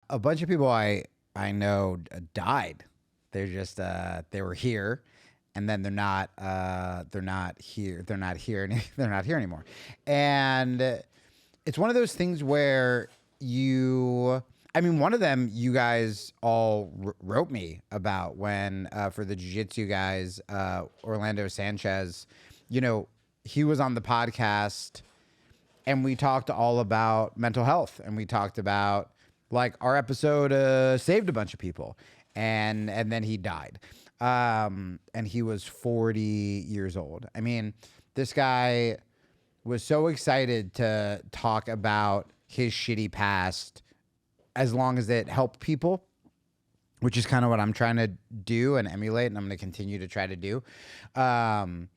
A bunch of people I know died. They're just they were here, and then they're not here. They're not here. They're not here anymore. And it's one of those things where I mean, one of them you guys all wrote me about when for the jiu-jitsu guys, Orlando Sanchez. He was on the podcast, and we talked all about mental health, and we talked about like our episode saved a bunch of people, and then he died, and he was 40 years old. I mean, this guy was so excited to talk about his shitty past as long as it helped people, which is kind of what I'm trying to do and emulate, and I'm going to continue to try to do. And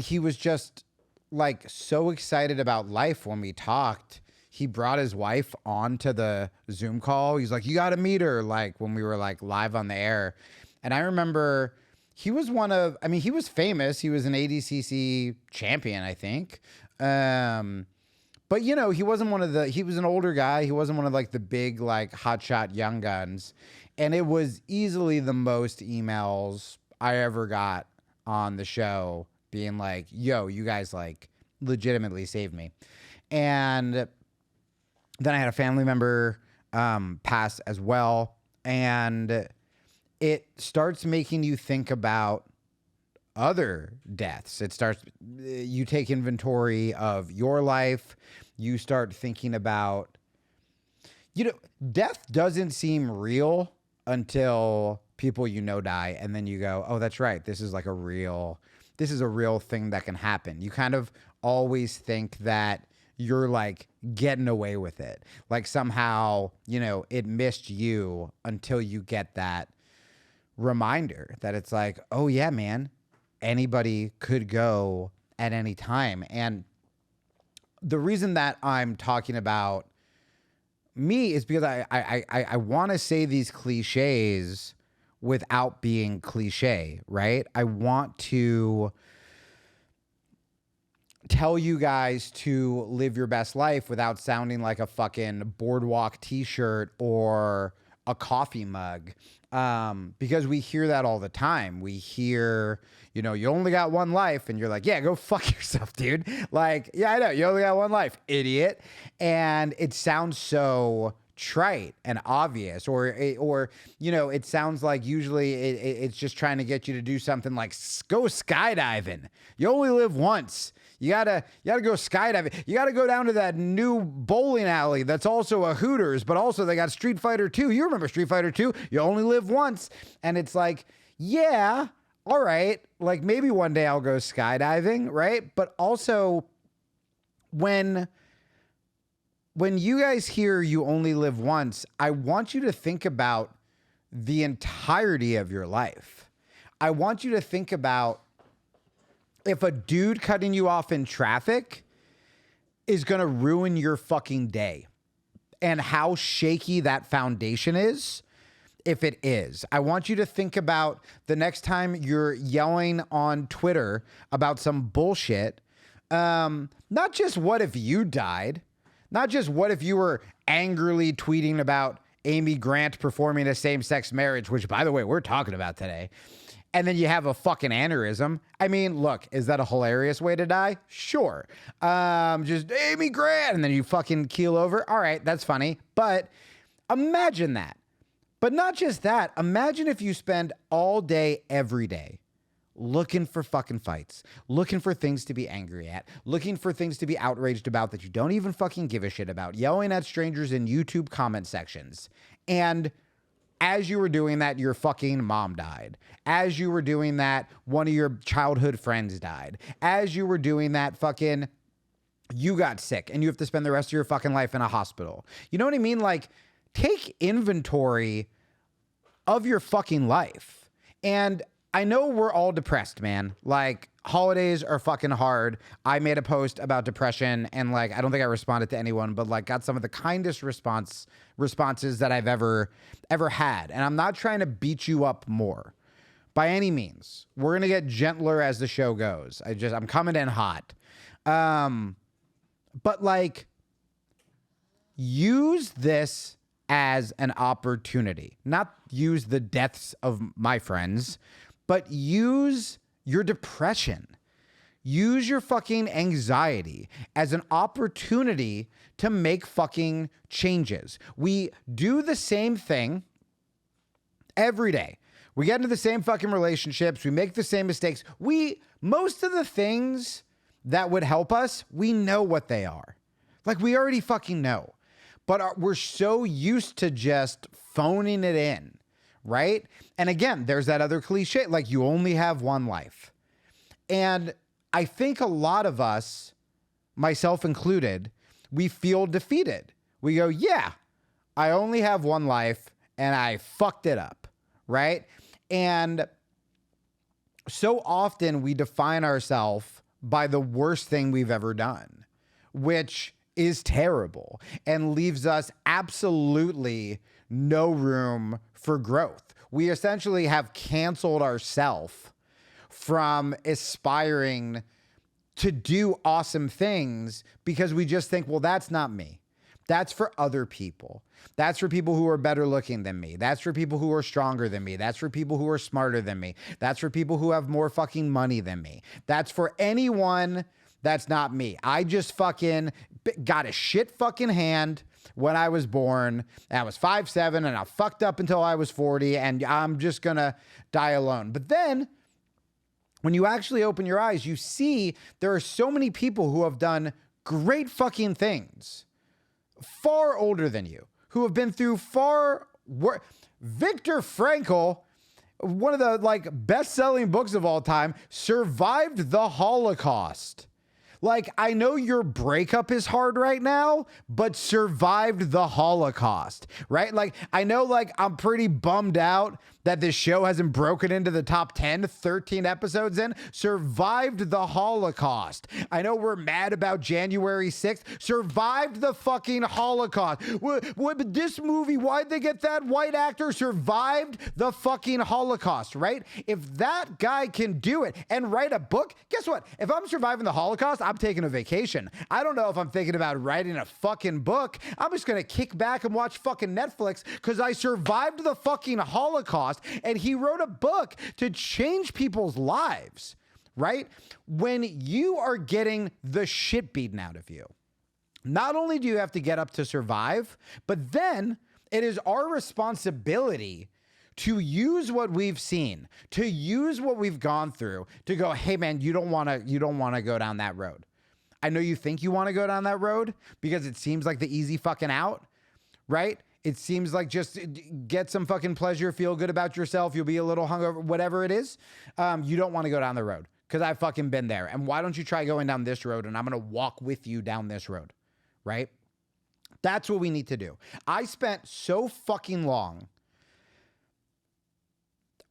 he was just like so excited about life when we talked. He brought his wife onto the Zoom call. He's like, you got to meet her, like when we were like live on the air. And I remember he was he was famous. He was an ADCC champion, I think. But he wasn't he was an older guy. He wasn't one of like the big, like hotshot young guns. And it was easily the most emails I ever got on the show being like, yo, you guys like legitimately saved me. And then I had a family member pass as well. And it starts making you think about other deaths. You take inventory of your life. You start thinking about, death doesn't seem real until people die. And then you go, oh, that's right. This is a real thing that can happen. You kind of always think that you're like getting away with it. Like somehow, it missed you until you get that reminder that it's like, oh yeah, man, anybody could go at any time. And the reason that I'm talking about me is because I want to say these cliches without being cliche, right? I want to tell you guys to live your best life without sounding like a fucking boardwalk t-shirt or a coffee mug. Because we hear that all the time. We hear, you only got one life, and you're like, yeah, go fuck yourself, dude. Like, yeah, I know, you only got one life, idiot. And it sounds so trite and obvious, or it sounds like usually it's just trying to get you to do something like go skydiving. You only live once. You gotta go skydiving. You gotta go down to that new bowling alley that's also a Hooters, but also they got Street Fighter 2. You remember Street Fighter 2? You only live once. And it's like, yeah, all right. Like maybe one day I'll go skydiving, right? But also when you guys hear you only live once, I want you to think about the entirety of your life. I want you to think about if a dude cutting you off in traffic is going to ruin your fucking day and how shaky that foundation is, if it is. I want you to think about the next time you're yelling on Twitter about some bullshit, not just what if you died, not just what if you were angrily tweeting about Amy Grant performing a same-sex marriage, which, by the way, we're talking about today, and then you have a fucking aneurysm. I mean, look, is that a hilarious way to die? Sure. Just Amy Grant, and then you fucking keel over. All right, that's funny. But imagine that. But not just that. Imagine if you spend all day, every day, looking for fucking fights, looking for things to be angry at, looking for things to be outraged about that you don't even fucking give a shit about, yelling at strangers in YouTube comment sections. And as you were doing that, your fucking mom died. As you were doing that, one of your childhood friends died. As you were doing that, fucking, you got sick and you have to spend the rest of your fucking life in a hospital. You know what I mean? Like, take inventory of your fucking life. And I know we're all depressed, man. Like, holidays are fucking hard. I made a post about depression and like, I don't think I responded to anyone, but like got some of the kindest responses that I've ever had. And I'm not trying to beat you up more by any means. We're going to get gentler as the show goes. I'm coming in hot. But like, use this as an opportunity. Not use the deaths of my friends, but use your depression. Use your fucking anxiety as an opportunity to make fucking changes. We do the same thing every day. We get into the same fucking relationships. We make the same mistakes. Most of the things that would help us, we know what they are. Like, we already fucking know. But we're so used to just phoning it in, right? And again, there's that other cliche, like, you only have one life. And I think a lot of us, myself included, we feel defeated. We go, yeah, I only have one life and I fucked it up, right? And so often we define ourselves by the worst thing we've ever done, which is terrible and leaves us absolutely no room for growth. We essentially have canceled ourselves from aspiring to do awesome things because we just think, well, that's not me. That's for other people. That's for people who are better looking than me. That's for people who are stronger than me. That's for people who are smarter than me. That's for people who have more fucking money than me. That's for anyone that's not me. I just fucking got a shit fucking hand when I was born. I was 5'7" and I fucked up until I was 40 and I'm just gonna die alone. But then when you actually open your eyes, you see there are so many people who have done great fucking things, far older than you, who have been through far worse. Viktor Frankl, one of the like best-selling books of all time, survived the Holocaust. Like, I know your breakup is hard right now, but survived the Holocaust, right? Like, I know, like, I'm pretty bummed out that this show hasn't broken into the top 10, 13 episodes in. Survived the Holocaust. I know we're mad about January 6th. Survived the fucking Holocaust. What this movie, why'd they get that white actor? Survived the fucking Holocaust, right? If that guy can do it and write a book, guess what? If I'm surviving the Holocaust, I'm taking a vacation. I don't know if I'm thinking about writing a fucking book. I'm just going to kick back and watch fucking Netflix because I survived the fucking Holocaust. And he wrote a book to change people's lives, right? When you are getting the shit beaten out of you, not only do you have to get up to survive, but then it is our responsibility to use what we've seen, to use what we've gone through to go, hey man, you don't want to go down that road. I know you think you want to go down that road because it seems like the easy fucking out, right? It seems like just get some fucking pleasure, feel good about yourself. You'll be a little hungover, whatever it is. You don't want to go down the road because I've fucking been there. And why don't you try going down this road and I'm going to walk with you down this road, right? That's what we need to do. I spent so fucking long,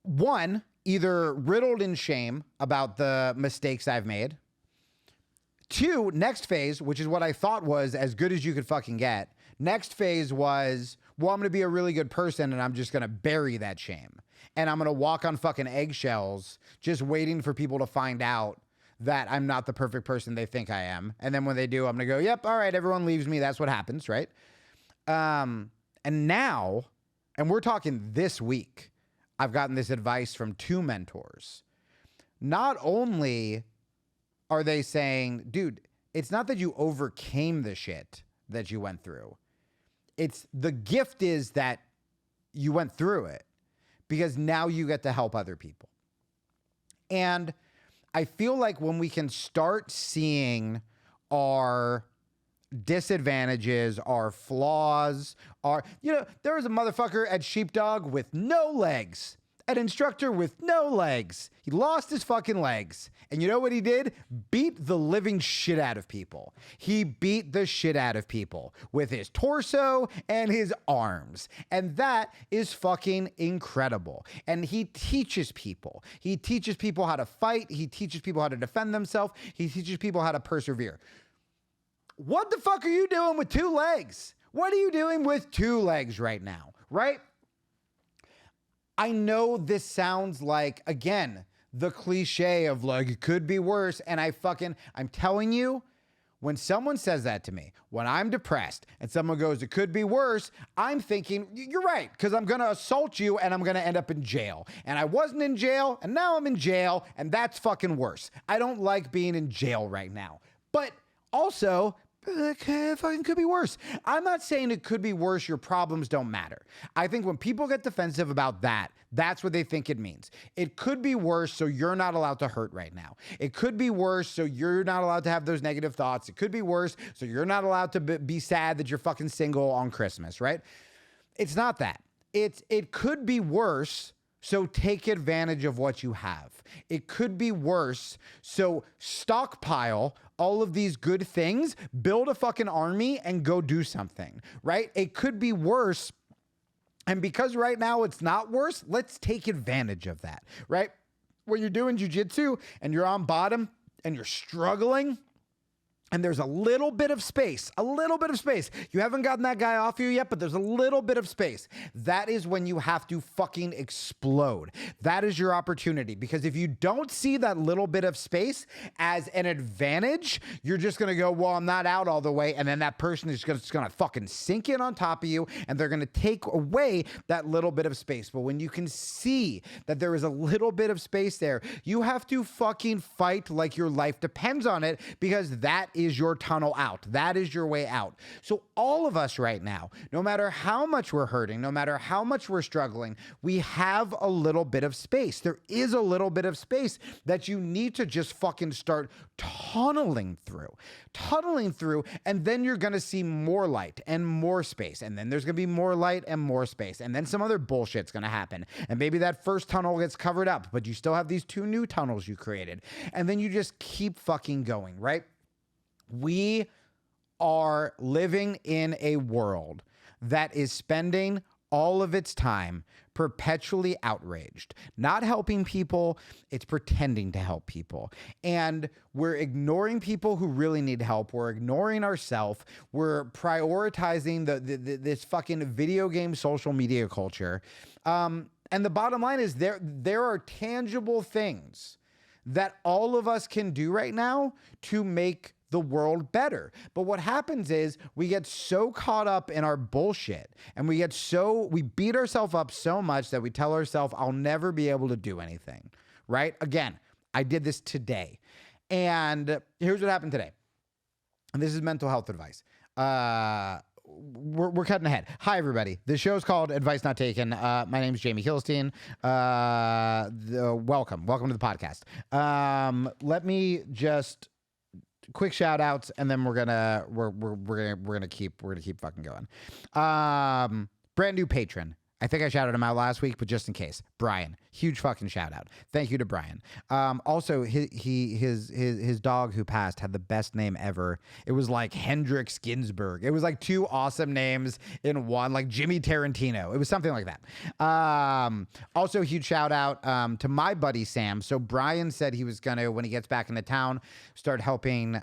one, either riddled in shame about the mistakes I've made. Two, next phase, which is what I thought was as good as you could fucking get. Next phase was, well, I'm going to be a really good person and I'm just going to bury that shame. And I'm going to walk on fucking eggshells just waiting for people to find out that I'm not the perfect person they think I am. And then when they do, I'm going to go, yep, all right, everyone leaves me. That's what happens, right? And now, and we're talking this week, I've gotten this advice from two mentors. Not only are they saying, dude, it's not that you overcame the shit that you went through. It's the gift is that you went through it because now you get to help other people. And I feel like when we can start seeing our disadvantages, our flaws, there was a motherfucker at Sheepdog with no legs. An instructor with no legs. He lost his fucking legs. And you know what he did? Beat the living shit out of people. He beat the shit out of people with his torso and his arms. And that is fucking incredible. And he teaches people. He teaches people how to fight. He teaches people how to defend themselves. He teaches people how to persevere. What the fuck are you doing with two legs? What are you doing with two legs right now? Right? I know this sounds like, again, the cliche of like, it could be worse. And I'm telling you, when someone says that to me, when I'm depressed and someone goes, it could be worse, I'm thinking, you're right, because I'm going to assault you and I'm going to end up in jail. And I wasn't in jail and now I'm in jail and that's fucking worse. I don't like being in jail right now. But also, it fucking could be worse. I'm not saying it could be worse. Your problems don't matter. I think when people get defensive about that, that's what they think it means. It could be worse, so you're not allowed to hurt right now. It could be worse, so you're not allowed to have those negative thoughts. It could be worse, so you're not allowed to be sad that you're fucking single on Christmas, right? It's not that. It could be worse, so take advantage of what you have. It could be worse, so stockpile all of these good things, build a fucking army, and go do something, right? It could be worse, and because right now it's not worse, let's take advantage of that, right? When you're doing jujitsu and you're on bottom and you're struggling, and there's a little bit of space. You haven't gotten that guy off you yet, but there's a little bit of space. That is when you have to fucking explode. That is your opportunity. Because if you don't see that little bit of space as an advantage, you're just going to go, well, I'm not out all the way. And then that person is just going to fucking sink in on top of you and they're going to take away that little bit of space. But when you can see that there is a little bit of space there, you have to fucking fight like your life depends on it, because that is your tunnel out. That is your way out. So all of us right now, no matter how much we're hurting, no matter how much we're struggling, we have a little bit of space. There is a little bit of space that you need to just fucking start tunneling through, and then you're going to see more light and more space. And then there's going to be more light and more space. And then some other bullshit's going to happen. And maybe that first tunnel gets covered up, but you still have these 2 new tunnels you created. And then you just keep fucking going, right? We are living in a world that is spending all of its time perpetually outraged, not helping people. It's pretending to help people. And we're ignoring people who really need help. We're ignoring ourselves. We're prioritizing this fucking video game social media culture. And the bottom line is there are tangible things that all of us can do right now to make the world better. But what happens is we get so caught up in our bullshit and we beat ourselves up so much that we tell ourselves, I'll never be able to do anything, right? Again, I did this today. And here's what happened today. And this is mental health advice. We're cutting ahead. Hi, everybody. The show's called Advice Not Taken. My name's Jamie Kilstein. Welcome to the podcast. Let me just quick shout outs, and then we're gonna keep fucking going. Brand new patron. I think I shouted him out last week, but just in case, Brian, huge fucking shout out. Thank you to Brian. Also, his dog who passed had the best name ever. It was like Hendrix Ginsburg. It was like 2 awesome names in one, like Jimmy Tarantino. It was something like that. Also, huge shout out to my buddy Sam. So Brian said he was gonna, when he gets back into town, start helping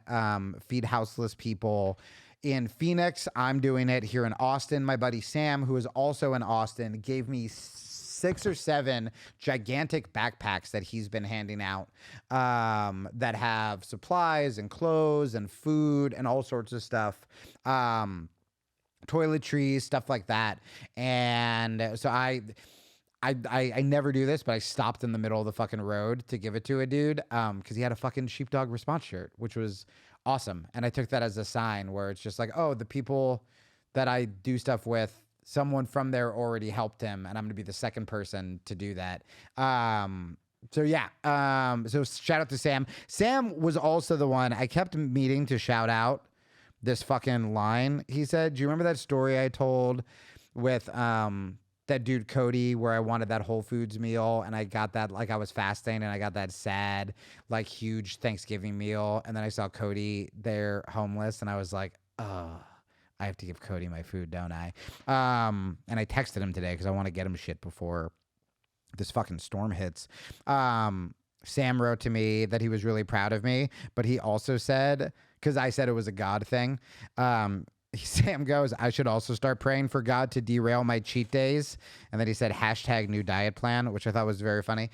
feed houseless people in Phoenix. I'm doing it here in Austin. My buddy Sam, who is also in Austin, gave me 6 or 7 gigantic backpacks that he's been handing out that have supplies and clothes and food and all sorts of stuff. Toiletries, stuff like that. And so I never do this, but I stopped in the middle of the fucking road to give it to a dude because he had a fucking sheepdog response shirt, which was awesome. And I took that as a sign where it's just like, oh, the people that I do stuff with, someone from there already helped him, and I'm going to be the second person to do that. So yeah. So shout out to Sam. Sam was also the one I kept meaning to shout out this fucking line. He said, do you remember that story I told with that dude Cody, where I wanted that Whole Foods meal and I got that, like I was fasting and I got that sad, like huge Thanksgiving meal. And then I saw Cody there homeless and I was like, oh, I have to give Cody my food, don't I? And I texted him today because I want to get him shit before this fucking storm hits. Sam wrote to me that he was really proud of me, but he also said, because I said it was a God thing, Sam goes, I should also start praying for God to derail my cheat days. And then he said, hashtag new diet plan, which I thought was very funny.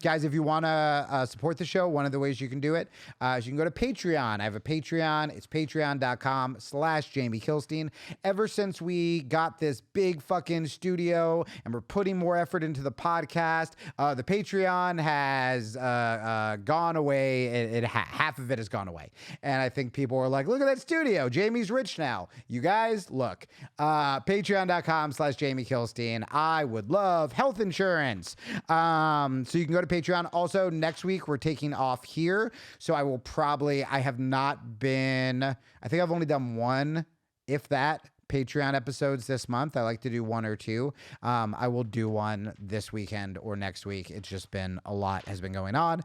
Guys, if you want to support the show, one of the ways you can do it is you can go to Patreon. I have a Patreon. It's patreon.com/Jamie Kilstein. Ever since we got this big fucking studio and we're putting more effort into the podcast, the Patreon has gone away. Half of it has gone away. And I think people are like, look at that studio. Jamie's rich now. You guys, look. Patreon.com/Jamie Kilstein. I would love health insurance. So you can go to Patreon. Also, next week we're taking off here. So I have not been, I think I've only done one, if that, Patreon episodes this month. I like to do one or two. I will do one this weekend or next week. It's just been a lot has been going on.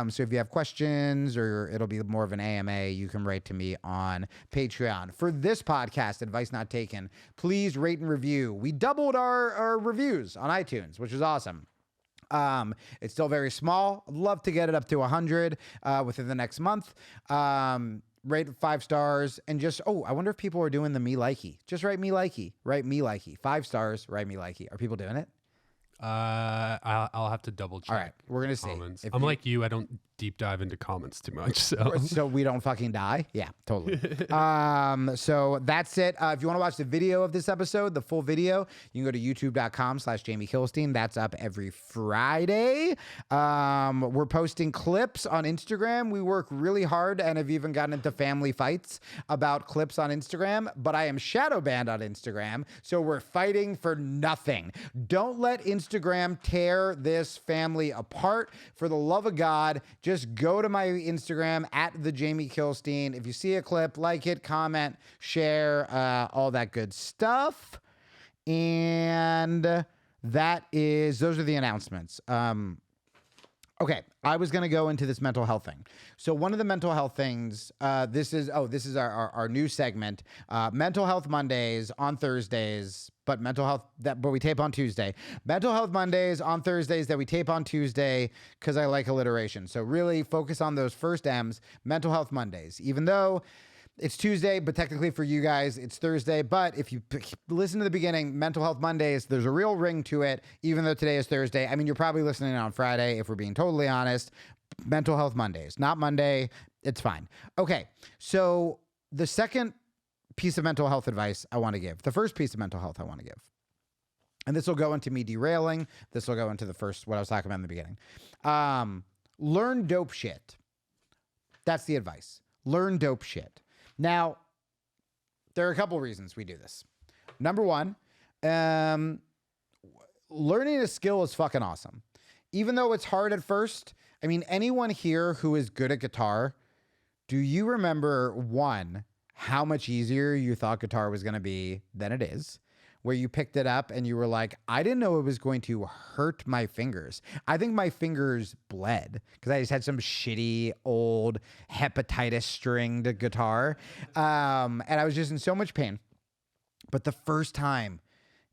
So if you have questions or it'll be more of an AMA, you can write to me on Patreon. For this podcast, Advice Not Taken, please rate and review. We doubled our reviews on iTunes, which is awesome. It's still very small. I'd love to get it up to 100 within the next month. Rate 5 stars and just, I wonder if people are doing the me likey. Just write me likey. 5 stars, write me likey. Are people doing it? I'll have to double check. All right, we're gonna see. I'm like you. I don't deep dive into comments too much. So we don't fucking die. Yeah, totally. So that's it. If you want to watch the video of this episode, the full video, you can go to youtube.com/Jamie Kilstein. That's up every Friday. We're posting clips on Instagram. We work really hard and have even gotten into family fights about clips on Instagram, but I am shadow banned on Instagram. So we're fighting for nothing. Don't let Instagram tear this family apart. For the love of God, just go to my Instagram @TheJamieKilstein. If you see a clip, like it, comment, share, all that good stuff. And those are the announcements. Okay, I was going to go into this mental health thing. So one of the mental health things, this is our new segment, Mental Health Mondays on Thursdays, but we tape on Tuesday. Mental Health Mondays on Thursdays that we tape on Tuesday because I like alliteration. So really focus on those first M's, Mental Health Mondays, even though it's Tuesday, but technically for you guys, it's Thursday. But if you listen to the beginning, Mental Health Mondays, there's a real ring to it, even though today is Thursday. I mean, you're probably listening on Friday, if we're being totally honest. Mental Health Mondays, not Monday. It's fine. Okay, so the second piece of mental health advice I want to give, the first piece of mental health I want to give, and this will go into me derailing. This will go into the first, what I was talking about in the beginning. Learn dope shit. That's the advice. Learn dope shit. Now, there are a couple reasons we do this. Number one, learning a skill is fucking awesome. Even though it's hard at first, I mean, anyone here who is good at guitar, do you remember, one, how much easier you thought guitar was going to be than it is? Where you picked it up and you were like, I didn't know it was going to hurt my fingers. I think my fingers bled because I just had some shitty old hepatitis stringed guitar. And I was just in so much pain. But the first time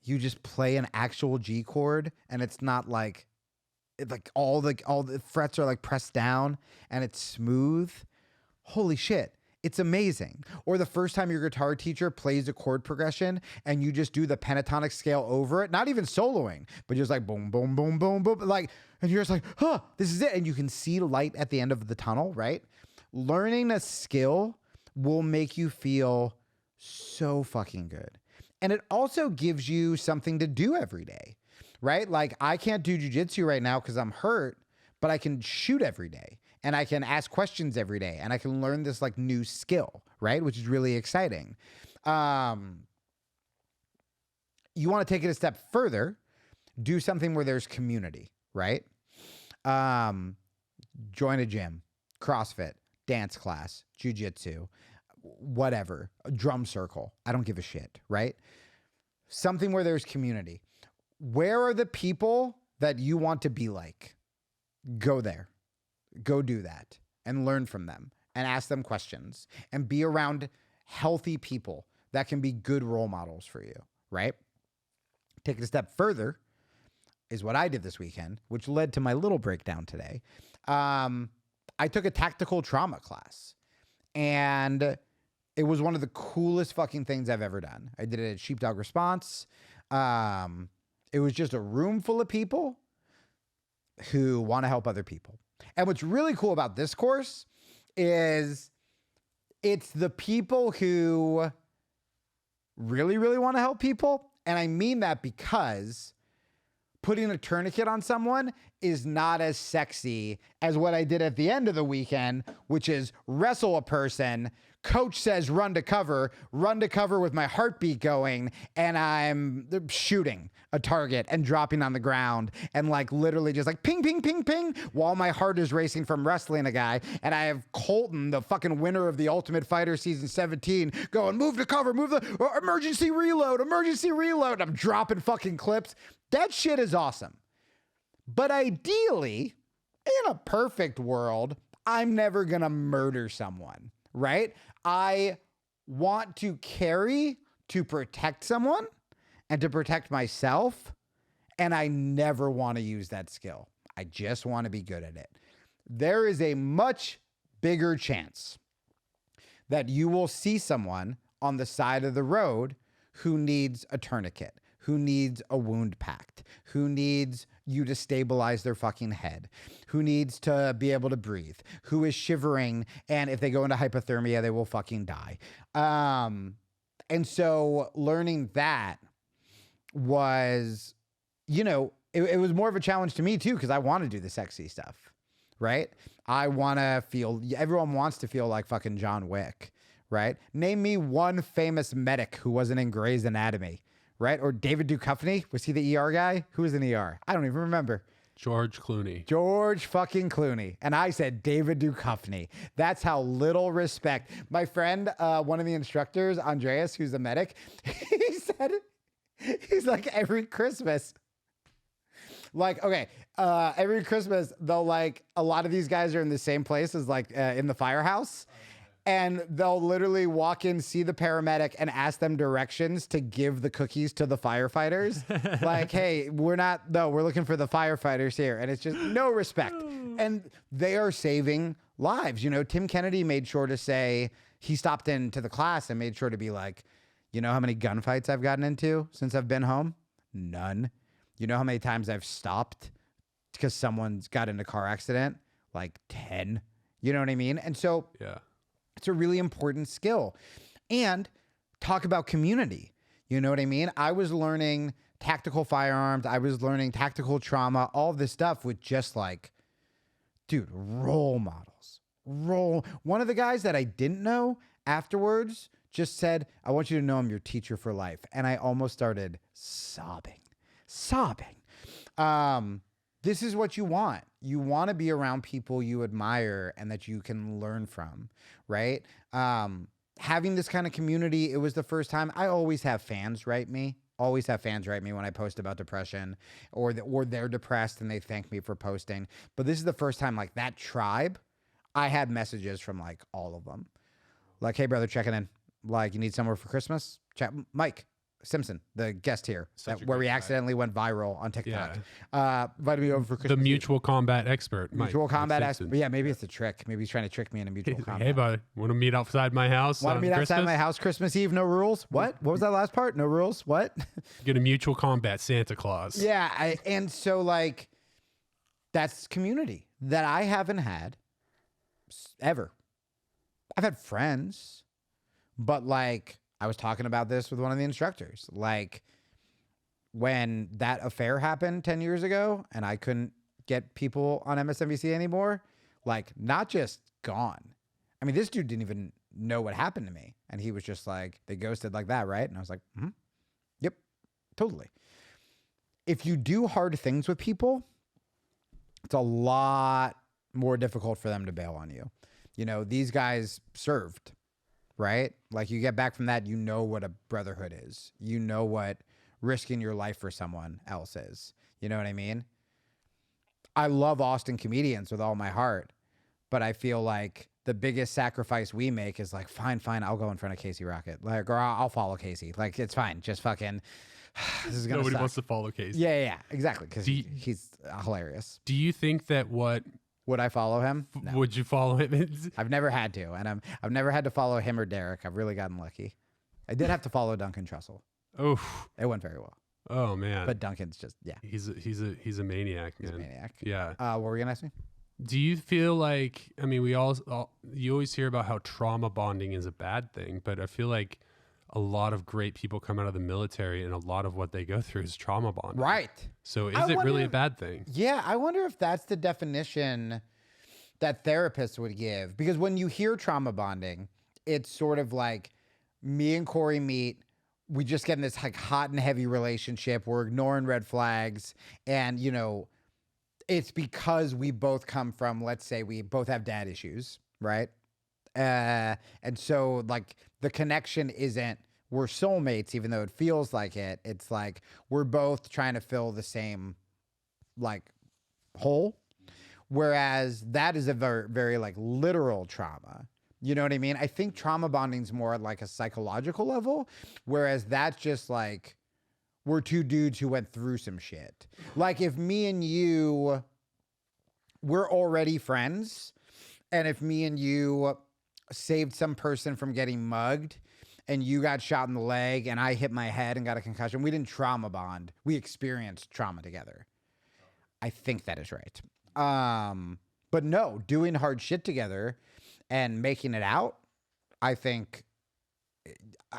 you just play an actual G chord and it's not like all the frets are like pressed down and it's smooth. Holy shit. It's amazing. Or the first time your guitar teacher plays a chord progression and you just do the pentatonic scale over it, not even soloing, but just like boom, boom, boom, boom, boom. Like, and you're just like, this is it. And you can see light at the end of the tunnel, right? Learning a skill will make you feel so fucking good. And it also gives you something to do every day, right? Like I can't do jujitsu right now because I'm hurt, but I can shoot every day. And I can ask questions every day and I can learn this like new skill, right? Which is really exciting. You want to take it a step further, do something where there's community, right? Join a gym, CrossFit, dance class, jujitsu, whatever, a drum circle. I don't give a shit, right? Something where there's community. Where are the people that you want to be like? Go there. Go do that and learn from them and ask them questions and be around healthy people that can be good role models for you, right? Take it a step further is what I did this weekend, which led to my little breakdown today. I took a tactical trauma class and it was one of the coolest fucking things I've ever done. I did it at Sheepdog Response. It was just a room full of people who want to help other people. And what's really cool about this course is it's the people who really, really want to help people. And I mean that because putting a tourniquet on someone is not as sexy as what I did at the end of the weekend, which is wrestle a person. Coach says run to cover with my heartbeat going, and I'm shooting a target and dropping on the ground and like literally just like ping, ping, ping, ping while my heart is racing from wrestling a guy. And I have Colton, the fucking winner of the Ultimate Fighter season 17, going move to cover, move the emergency reload. I'm dropping fucking clips. That shit is awesome. But ideally, in a perfect world, I'm never gonna murder someone, right? I want to carry to protect someone and to protect myself, and I never want to use that skill. I just want to be good at it. There is a much bigger chance that you will see someone on the side of the road who needs a tourniquet, who needs a wound packed, who needs you to stabilize their fucking head, who needs to be able to breathe, who is shivering, and if they go into hypothermia, they will fucking die. And so learning that was, it was more of a challenge to me too, because I want to do the sexy stuff, right? I want to feel, everyone wants to feel like fucking John Wick, right? Name me one famous medic who wasn't in Grey's Anatomy. Right? Or David Duchovny. Was he the ER guy? Who was in ER? I don't even remember. George Clooney. George fucking Clooney. And I said David Duchovny. That's how little respect. My friend, one of the instructors, Andreas, who's a medic, he said, he's like, every Christmas, every Christmas, they'll like, a lot of these guys are in the same place as like in the firehouse. And they'll literally walk in, see the paramedic, and ask them directions to give the cookies to the firefighters. Like, hey, we're looking for the firefighters here. And it's just no respect. And they are saving lives. Tim Kennedy made sure to say, he stopped into the class and made sure to be like, you know how many gunfights I've gotten into since I've been home? None. You know how many times I've stopped because someone's got in a car accident? Like 10. You know what I mean? And so... yeah. It's a really important skill. And talk about community. You know what I mean? I was learning tactical firearms. I was learning tactical trauma, all this stuff with just like, dude, role models. One of the guys that I didn't know afterwards just said, I want you to know I'm your teacher for life. And I almost started sobbing. This is what you want. You want to be around people you admire and that you can learn from, right? Having this kind of community, it was the first time. I always have fans write me. Always have fans write me when I post about depression or they're depressed and they thank me for posting. But this is the first time, like that tribe, I had messages from like all of them. Like, hey, brother, checking in. Like, you need somewhere for Christmas? Chat. Mike Simpson, the guest here, where we accidentally went viral on TikTok. Invited me over for Christmas. The mutual combat expert. Mutual combat expert. Yeah, maybe it's a trick. Maybe he's trying to trick me into mutual combat. Hey, buddy, want to meet outside my house? Want to meet outside my house Christmas Eve? No rules? What? What was that last part? No rules? What? Get a mutual combat Santa Claus. Yeah, and so like, that's community that I haven't had ever. I've had friends, but like, I was talking about this with one of the instructors. Like when that affair happened 10 years ago and I couldn't get people on MSNBC anymore, like not just gone. I mean, this dude didn't even know what happened to me. And he was just like, they ghosted like that, right? And I was like, yep, totally. If you do hard things with people, it's a lot more difficult for them to bail on you. These guys served. Right? Like you get back from that, you know what a brotherhood is. You know what risking your life for someone else is. You know what I mean? I love Austin comedians with all my heart, but I feel like the biggest sacrifice we make is like, fine, I'll go in front of Casey Rocket. Like, or I'll follow Casey. Like, it's fine. Just fucking, this is going to Nobody suck. wants to follow Casey. Yeah, exactly. Because he's hilarious. Do you think that Would I follow him? No. Would you follow him? I've never had to, and I've never had to follow him or Derek. I've really gotten lucky. I did have to follow Duncan Trussell. Oof. It went very well. Oh man. But Duncan's just, He's a maniac, he's man. a maniac. Yeah. What were you going to ask me? Do you feel like, I mean, you always hear about how trauma bonding is a bad thing, but I feel like a lot of great people come out of the military and a lot of what they go through is trauma bonding. Right. So is it really a bad thing? Yeah, I wonder if that's the definition that therapists would give. Because when you hear trauma bonding, it's sort of like me and Corey meet, we just get in this like hot and heavy relationship, we're ignoring red flags, and you know, it's because we both come from, let's say we both have dad issues, right? And so like the connection isn't we're soulmates, even though it feels like it. It's like we're both trying to fill the same like hole. Whereas that is a very, very like literal trauma. You know what I mean? I think trauma bonding is more at like a psychological level, whereas that's just like we're two dudes who went through some shit. Like if me and you, we're already friends, and if me and you saved some person from getting mugged and you got shot in the leg and I hit my head and got a concussion, we didn't trauma bond. We experienced trauma together. I think that is right. But no, doing hard shit together and making it out, I think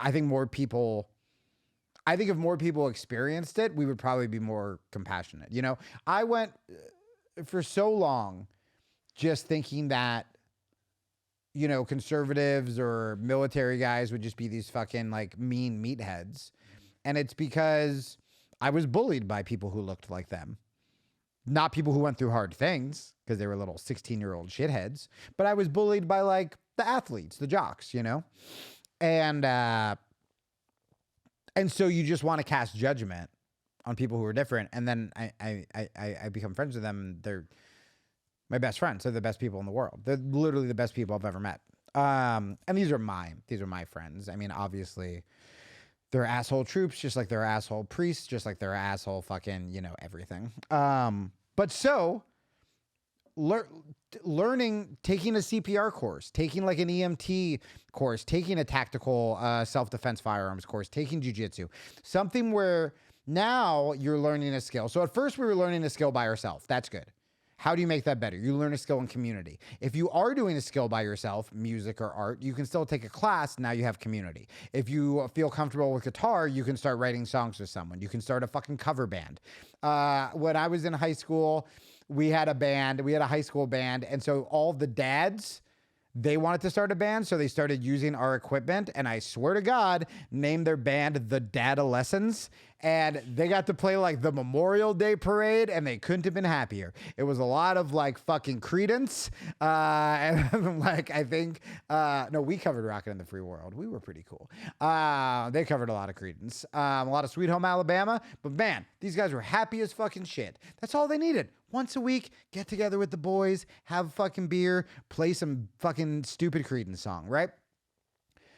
more people, I think if more people experienced it, we would probably be more compassionate. You know, I went for so long just thinking that, you know, conservatives or military guys would just be these fucking like mean meatheads. And it's because I was bullied by people who looked like them. Not people who went through hard things because they were little 16-year-old shitheads, but I was bullied by like the athletes, the jocks, you know? And so you just want to cast judgment on people who are different. And then I become friends with them. They're my best friends. They're the best people in the world. They're literally the best people I've ever met. And these are my friends. I mean, obviously they're asshole troops, just like they're asshole priests, just like they're asshole fucking, you know, everything. But so learning, taking a CPR course, taking like an EMT course, taking a tactical self-defense firearms course, taking jiu-jitsu, something where now you're learning a skill. So at first we were learning a skill by ourselves. That's good. How do you make that better? You learn a skill in community. If you are doing a skill by yourself, music or art, you can still take a class. Now you have community. If you feel comfortable with guitar, you can start writing songs with someone. You can start a fucking cover band. When I was in high school, we had a band. We had a high school band. And so all the dads, they wanted to start a band, so they started using our equipment, and I swear to God, named their band The Dadolescents, and they got to play like the Memorial Day Parade, and they couldn't have been happier. It was a lot of like fucking Creedence, and like I think, no, we covered Rockin' in the Free World. We were pretty cool. They covered a lot of Creedence, a lot of Sweet Home Alabama, but man, these guys were happy as fucking shit. That's all they needed. Once a week, get together with the boys, have fucking beer, play some fucking stupid Creedence song, right?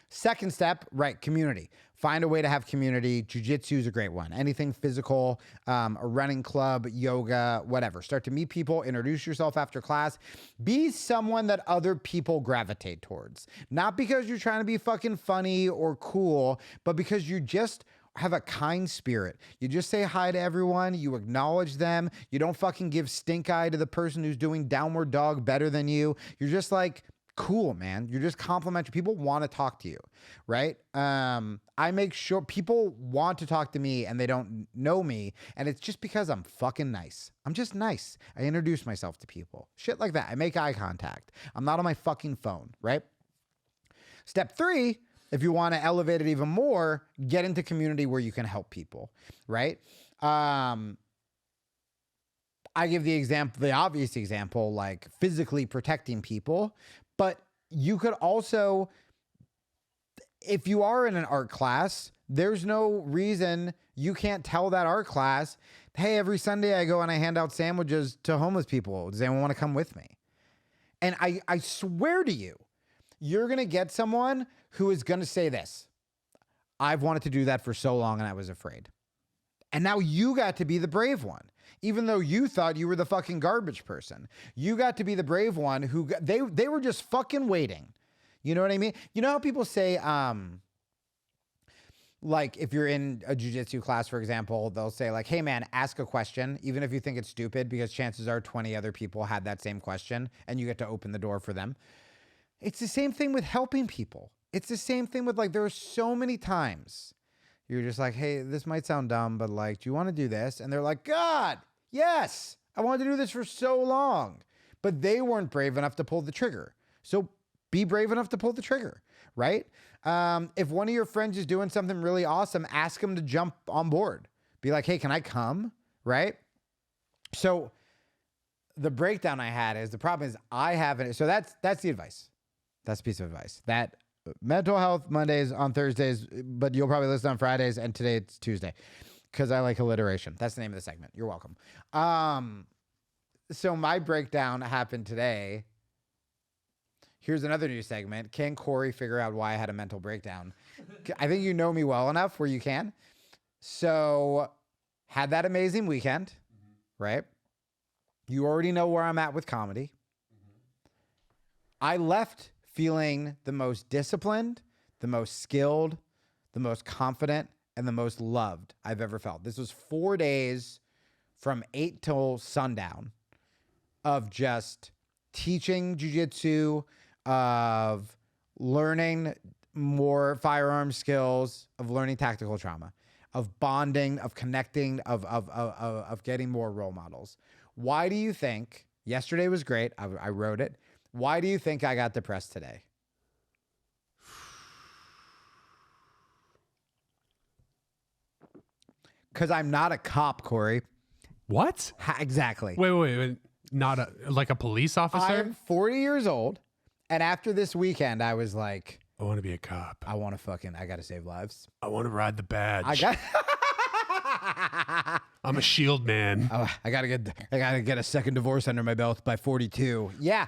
Second step, right, community. Find a way to have community. Jiu-jitsu is a great one. Anything physical, a running club, yoga, whatever. Start to meet people, introduce yourself after class. Be someone that other people gravitate towards. Not because you're trying to be fucking funny or cool, but because you just have a kind spirit. You just say hi to everyone. You acknowledge them. You don't fucking give stink eye to the person who's doing downward dog better than you. You're just like, cool, man. You're just complimentary. People want to talk to you, right? I make sure people want to talk to me and they don't know me. And it's just because I'm fucking nice. I'm just nice. I introduce myself to people. Shit like that. I make eye contact. I'm not on my fucking phone, right? Step 3, if you want to elevate it even more, get into community where you can help people, right? I give the obvious example, like physically protecting people, but you could also, if you are in an art class, there's no reason you can't tell that art class, hey, every Sunday I go and I hand out sandwiches to homeless people. Does anyone want to come with me? And I swear to you, you're going to get someone who is going to say this. I've wanted to do that for so long and I was afraid. And now you got to be the brave one. Even though you thought you were the fucking garbage person. You got to be the brave one who, they were just fucking waiting. You know what I mean? You know how people say, like if you're in a jiu-jitsu class, for example, they'll say like, hey man, ask a question, even if you think it's stupid, because chances are 20 other people had that same question and you get to open the door for them. It's the same thing with helping people. It's the same thing with like, there are so many times you're just like, hey, this might sound dumb, but like, do you want to do this? And they're like, God, yes, I wanted to do this for so long, but they weren't brave enough to pull the trigger. So be brave enough to pull the trigger, right? If one of your friends is doing something really awesome, ask them to jump on board. Be like, hey, can I come? Right? So the breakdown I had is the problem is I haven't. So that's the advice. That's a piece of advice. That mental health Mondays on Thursdays, but you'll probably listen on Fridays, and today it's Tuesday because I like alliteration. That's the name of the segment. You're welcome. So my breakdown happened today. Here's another new segment. Can Corey figure out why I had a mental breakdown? I think you know me well enough where you can. So had that amazing weekend, right? You already know where I'm at with comedy. I left feeling the most disciplined, the most skilled, the most confident, and the most loved I've ever felt. This was 4 days from 8 till sundown of just teaching jiu-jitsu, of learning more firearm skills, of learning tactical trauma, of bonding, of connecting, of getting more role models. Why do you think, yesterday was great, I wrote it, why do you think I got depressed today? Because I'm not a cop, Corey. What? Exactly. Wait. Not like a police officer? I'm 40 years old, and after this weekend, I was like, I want to be a cop. I got to save lives. I want to ride the badge. I I'm a shield man. I gotta get a second divorce under my belt by 42. Yeah.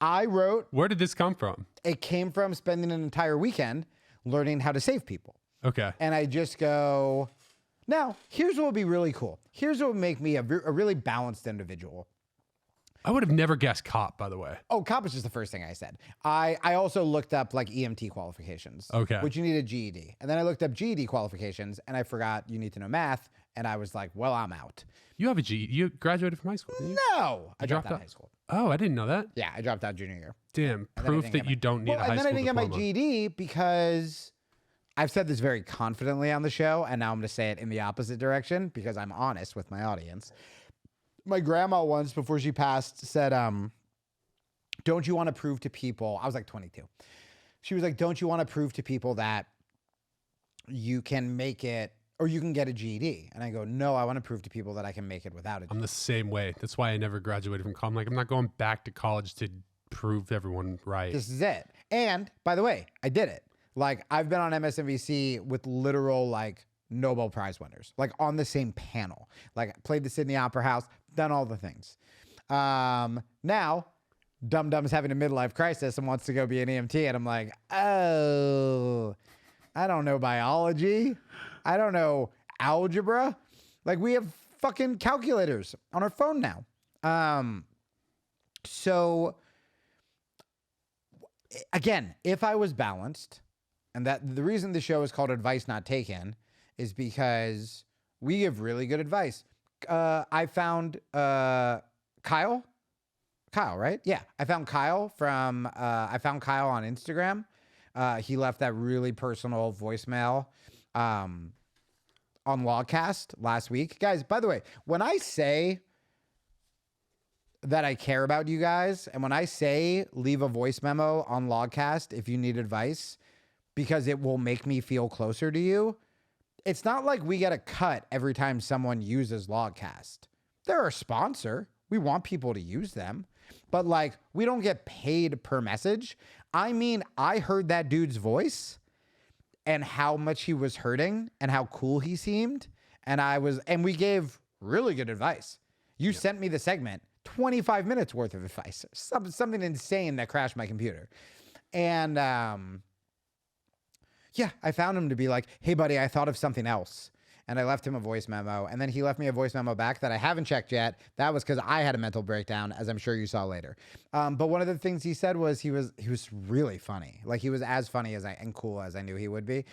I wrote. Where did this come from? It came from spending an entire weekend learning how to save people. Okay. And I just go, now, here's what would be really cool. Here's what would make me a really balanced individual. I would have never guessed cop, by the way. Oh, cop is just the first thing I said. I also looked up like EMT qualifications. Okay. Which you need a GED. And then I looked up GED qualifications and I forgot you need to know math. And I was like, well, I'm out. You have a GED. You graduated from high school, didn't you? No. I dropped out of high school. Oh, I didn't know that. Yeah, I dropped out junior year. Damn. Proof that you don't need a high school diploma. And then I didn't get my diploma. GED because I've said this very confidently on the show. And now I'm going to say it in the opposite direction because I'm honest with my audience. My grandma once, before she passed, said, don't you want to prove to people, I was like 22. She was like, don't you want to prove to people that you can make it or you can get a GED? And I go, no, I want to prove to people that I can make it without a GED. I'm the same way. That's why I never graduated from college. Like, I'm not going back to college to prove everyone right. This is it. And by the way, I did it. Like, I've been on MSNBC with literal like Nobel Prize winners, like on the same panel, like played the Sydney Opera House, done all the things. Now Dum Dum's having a midlife crisis and wants to go be an EMT. And I'm like, oh, I don't know biology. I don't know algebra. Like we have fucking calculators on our phone now. So again, if I was balanced, and that the reason the show is called Advice Not Taken is because we give really good advice. I found Kyle, right? Yeah. I found Kyle on Instagram. He left that really personal voicemail on Logcast last week. Guys, by the way, when I say that I care about you guys, and when I say leave a voice memo on Logcast if you need advice, because it will make me feel closer to you, it's not like we get a cut every time someone uses Logcast. They're a sponsor. We want people to use them. But like, we don't get paid per message. I mean, I heard that dude's voice and how much he was hurting and how cool he seemed. And we gave really good advice. You sent me the segment, 25 minutes worth of advice. Something insane that crashed my computer. And yeah, I found him to be like, hey, buddy, I thought of something else. And I left him a voice memo. And then he left me a voice memo back that I haven't checked yet. That was because I had a mental breakdown, as I'm sure you saw later. But one of the things he said was he was really funny. Like he was as funny and cool as I knew he would be.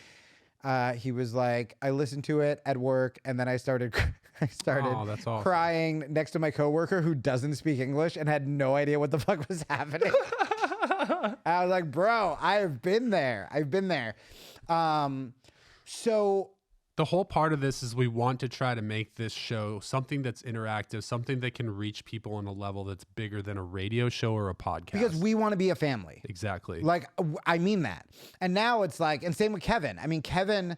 he was like, I listened to it at work, and then I started That's awesome. crying next to my coworker who doesn't speak English and had no idea what the fuck was happening. I was like, bro, I've been there. So the whole part of this is we want to try to make this show something that's interactive, something that can reach people on a level that's bigger than a radio show or a podcast. because we want to be a family. Exactly. Like, I mean that. And now it's like, and same with Kevin. I mean, Kevin,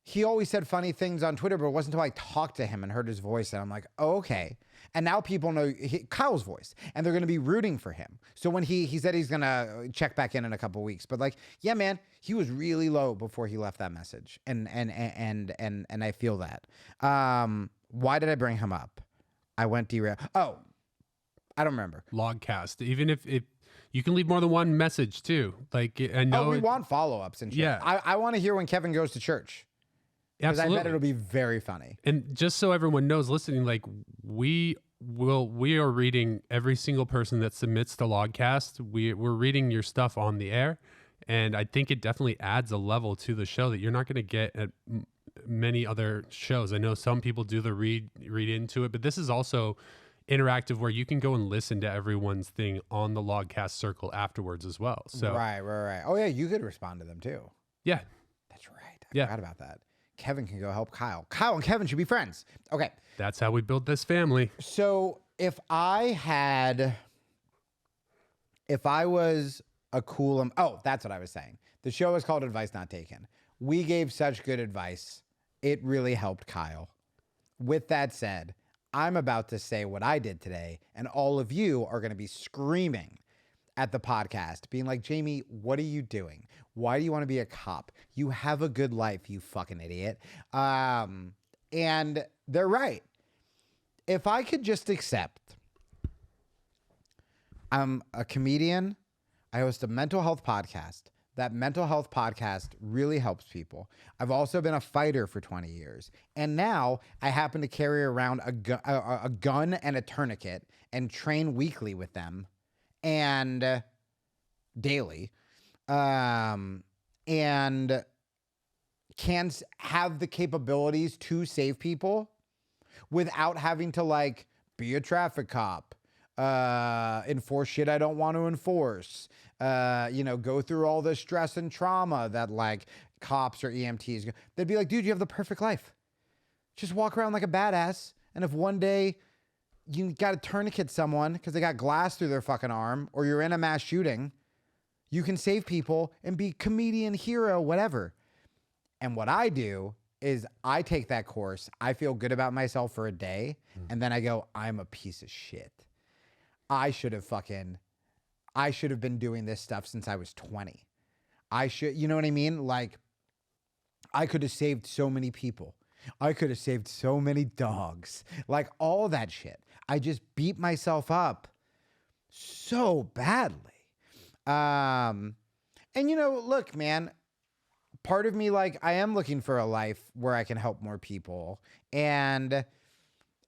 he always said funny things on Twitter, but it wasn't until I talked to him and heard his voice that I'm like, oh, okay. And now people know Kyle's voice, and they're going to be rooting for him. So when he said he's going to check back in a couple weeks, but like, yeah, man, he was really low before he left that message, and I feel that. Why did I bring him up? I went derail. Oh, I don't remember. Logcast. Even if you can leave more than one message too. Like I know we want follow-ups and shit. Yeah. I want to hear when Kevin goes to church. Because I bet it'll be very funny. And just so everyone knows listening, like we are reading every single person that submits to Logcast. We're reading your stuff on the air. And I think it definitely adds a level to the show that you're not going to get at many other shows. I know some people do the read into it, but this is also interactive where you can go and listen to everyone's thing on the Logcast circle afterwards as well. So Right. Oh yeah, you could respond to them too. Yeah. That's right. I forgot about that. Kevin can go help Kyle. Kyle and Kevin should be friends. Okay. That's how we build this family. So if I was a cool, that's what I was saying. The show is called Advice Not Taken. We gave such good advice. It really helped Kyle. With that said, I'm about to say what I did today, and all of you are going to be screaming at the podcast, being like, Jamie, what are you doing? Why do you want to be a cop? You have a good life, you fucking idiot. And they're right. If I could just accept, I'm a comedian. I host a mental health podcast. That mental health podcast really helps people. I've also been a fighter for 20 years. And now I happen to carry around a gun and a tourniquet and train weekly with them and daily. And can have the capabilities to save people without having to like be a traffic cop, enforce shit I don't want to enforce, go through all the stress and trauma that like cops or EMTs go. They'd be like, dude, you have the perfect life. Just walk around like a badass. And if one day you got to tourniquet someone because they got glass through their fucking arm, or you're in a mass shooting, you can save people and be comedian, hero, whatever. And what I do is I take that course. I feel good about myself for a day. And then I go, I'm a piece of shit. I should have been doing this stuff since I was 20. You know what I mean? Like, I could have saved so many people. I could have saved so many dogs. Like, all that shit. I just beat myself up so badly. And look, man, part of me, like, I am looking for a life where I can help more people. And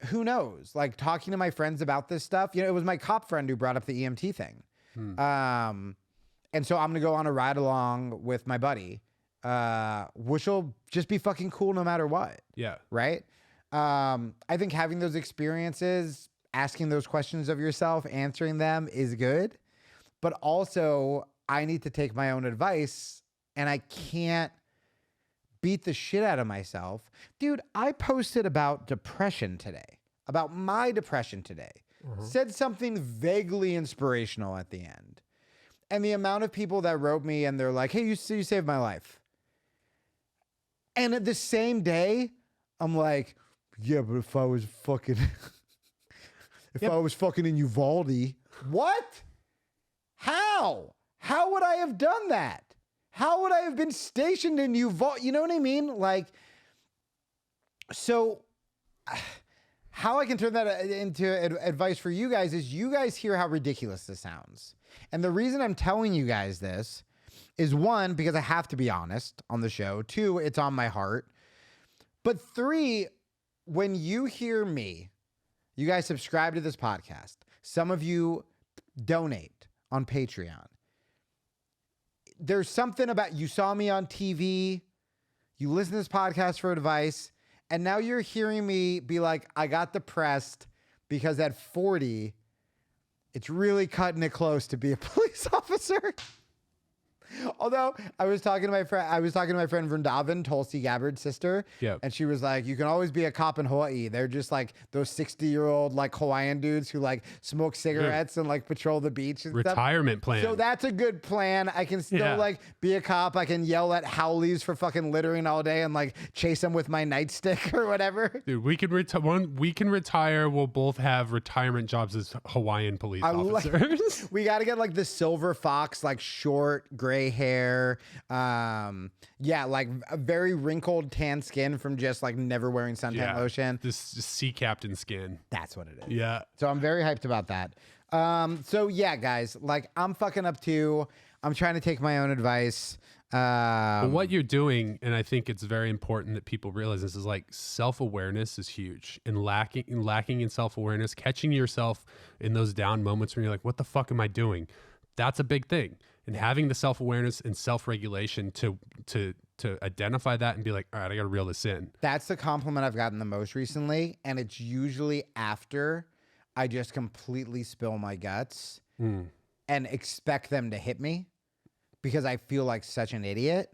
who knows? Like, talking to my friends about this stuff, it was my cop friend who brought up the EMT thing. And so I'm going to go on a ride along with my buddy, which will just be fucking cool no matter what. Yeah. Right? I think having those experiences, asking those questions of yourself, answering them is good. But also, I need to take my own advice, and I can't beat the shit out of myself. Dude, I posted about depression today, about my depression today. Said something vaguely inspirational at the end. And the amount of people that wrote me and they're like, hey, you saved my life. And at the same day, I'm like, yeah, but if I was fucking, I was fucking in Uvalde, what? How would I have done that? How would I have been stationed in Uvalde? You know what I mean? Like, so how I can turn that into advice for you guys is you guys hear how ridiculous this sounds. And the reason I'm telling you guys this is, one, because I have to be honest on the show. Two, it's on my heart. But three, when you hear me, you guys subscribe to this podcast. Some of you donate on Patreon. There's something about, you saw me on TV, You listen to this podcast for advice, and now you're hearing me be like, I got depressed because at 40, it's really cutting it close to be a police officer. Although I was talking to my friend Vrindavan, Tulsi Gabbard's sister, and she was like, "You can always be a cop in Hawaii. They're just like those 60-year-old like Hawaiian dudes who like smoke cigarettes and like patrol the beach and retirement plan." So that's a good plan. I can still like be a cop. I can yell at howlies for fucking littering all day and like chase them with my nightstick or whatever. Dude, we can retire. We'll both have retirement jobs as Hawaiian police officers. We got to get like the silver fox, like short gray hair, like a very wrinkled tan skin from just like never wearing suntan lotion. This sea captain skin. That's what it is. Yeah. So I'm very hyped about that. So yeah, guys, like I'm fucking up too. I'm trying to take my own advice. But what you're doing, and I think it's very important that people realize this, is like self-awareness is huge, and lacking in self-awareness, catching yourself in those down moments when you're like, what the fuck am I doing? That's a big thing. And having the self-awareness and self-regulation to identify that and be like, all right, I got to reel this in. That's the compliment I've gotten the most recently. And it's usually after I just completely spill my guts and expect them to hit me because I feel like such an idiot.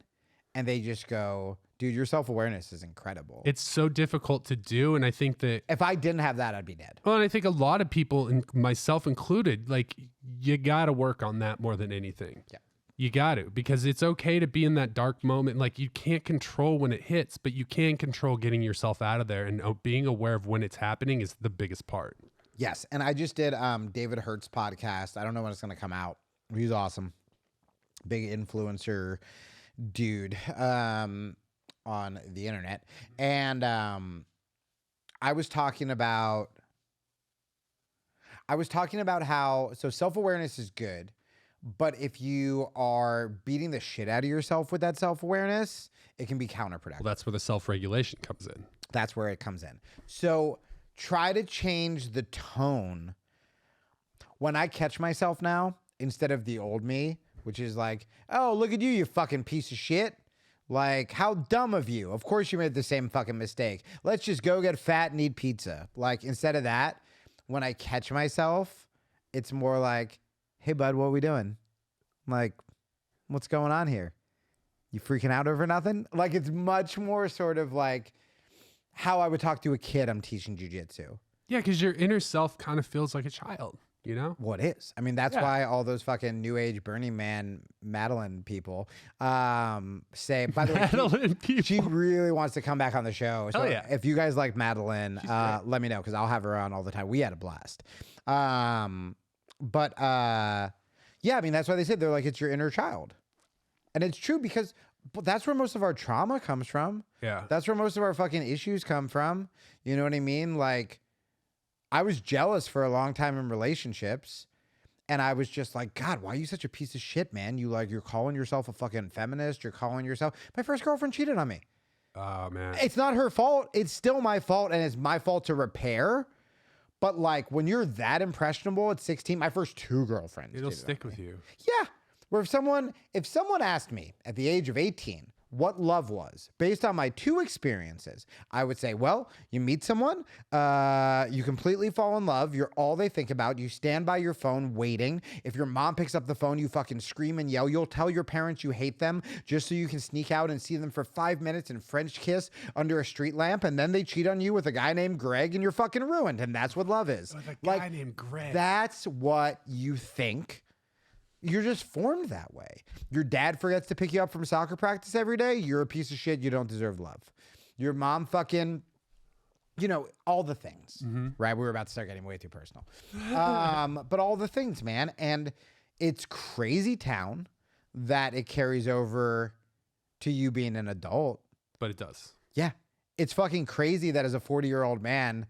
And they just go, dude, your self-awareness is incredible. It's so difficult to do. And I think that if I didn't have that, I'd be dead. Well, and I think a lot of people, and myself included, like you got to work on that more than anything. Yeah. You got to, because it's okay to be in that dark moment. Like you can't control when it hits, but you can control getting yourself out of there, and being aware of when it's happening is the biggest part. Yes. And I just did David Hertz's podcast. I don't know when it's going to come out. He's awesome. Big influencer dude on the internet. And I was talking about how self-awareness is good, but if you are beating the shit out of yourself with that self-awareness, it can be counterproductive. Well, that's where the self-regulation comes in. That's where it comes in. So try to change the tone. When I catch myself now, instead of the old me, which is like, oh, look at you, you fucking piece of shit. Like, how dumb of you. Of course you made the same fucking mistake. Let's just go get fat and eat pizza. Like, instead of that, when I catch myself, it's more like, hey, bud, what are we doing? Like, what's going on here? You freaking out over nothing? Like, it's much more sort of like how I would talk to a kid I'm teaching jujitsu. Yeah, because your inner self kind of feels like a child. You know? What is? I mean, that's why all those fucking new age Burning Man Madeline people say, by the way, she really wants to come back on the show. So if you guys like Madeline, let me know because I'll have her on all the time. We had a blast. Yeah, I mean, that's why they said they're like, it's your inner child. And it's true because that's where most of our trauma comes from. Yeah. That's where most of our fucking issues come from. You know what I mean? Like, I was jealous for a long time in relationships, and I was just like, God, why are you such a piece of shit, man? You're calling yourself a fucking feminist. You're calling yourself. My first girlfriend cheated on me. Oh, man. It's not her fault. It's still my fault, and it's my fault to repair. But like when you're that impressionable at 16, my first two girlfriends. It'll stick with you. Yeah. Where if someone asked me at the age of 18 what love was based on my two experiences, I would say, well, you meet someone, you completely fall in love. You're all they think about. You stand by your phone waiting. If your mom picks up the phone, you fucking scream and yell. You'll tell your parents you hate them just so you can sneak out and see them for 5 minutes and French kiss under a street lamp. And then they cheat on you with a guy named Greg and you're fucking ruined. And that's what love is. With a guy named Greg. That's what you think. You're just formed that way. Your dad forgets to pick you up from soccer practice every day. You're a piece of shit. You don't deserve love. Your mom fucking, all the things, right? We were about to start getting way too personal. But all the things, man. And it's crazy town that it carries over to you being an adult. But it does. Yeah. It's fucking crazy that as a 40-year-old man,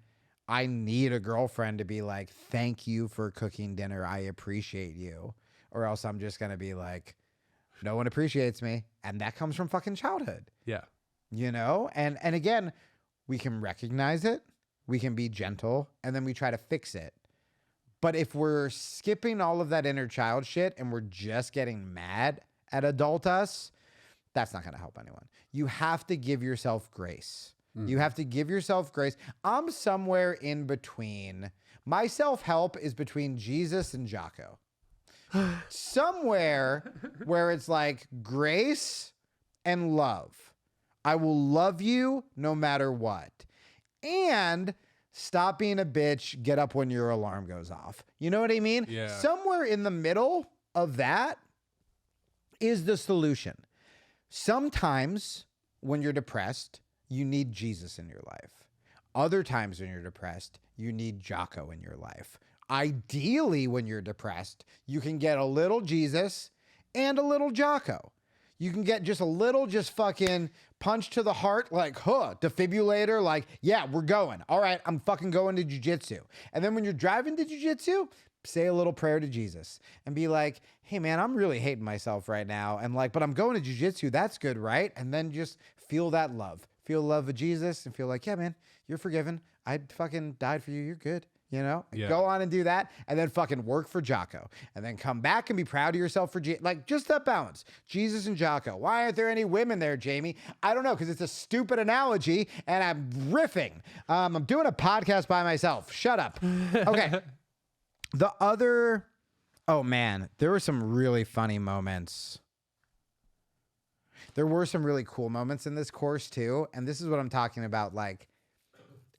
I need a girlfriend to be like, thank you for cooking dinner. I appreciate you. Or else I'm just going to be like, no one appreciates me. And that comes from fucking childhood. Yeah. And again, we can recognize it. We can be gentle. And then we try to fix it. But if we're skipping all of that inner child shit and we're just getting mad at adult us, that's not going to help anyone. You have to give yourself grace. You have to give yourself grace. I'm somewhere in between. My self-help is between Jesus and Jocko. Somewhere where it's like grace and love. I will love you no matter what. And stop being a bitch, get up when your alarm goes off. You know what I mean? Yeah. Somewhere in the middle of that is the solution. Sometimes when you're depressed, you need Jesus in your life. Other times when you're depressed, you need Jocko in your life. Ideally, when you're depressed, you can get a little Jesus and a little Jocko. You can get just a little, just fucking punch to the heart, like, defibrillator, like, yeah, we're going. All right, I'm fucking going to jujitsu. And then when you're driving to jujitsu, say a little prayer to Jesus and be like, hey man, I'm really hating myself right now. And like, but I'm going to jujitsu. That's good, right? And then just feel that love. Feel the love of Jesus and feel like, yeah, man, you're forgiven. I fucking died for you. You're good. You know, Go on and do that and then fucking work for Jocko and then come back and be proud of yourself for like just that balance. Jesus and Jocko. Why aren't there any women there, Jamie? I don't know, because it's a stupid analogy and I'm riffing. I'm doing a podcast by myself. Shut up. Okay. Oh man, there were some really funny moments. There were some really cool moments in this course too. And this is what I'm talking about. Like,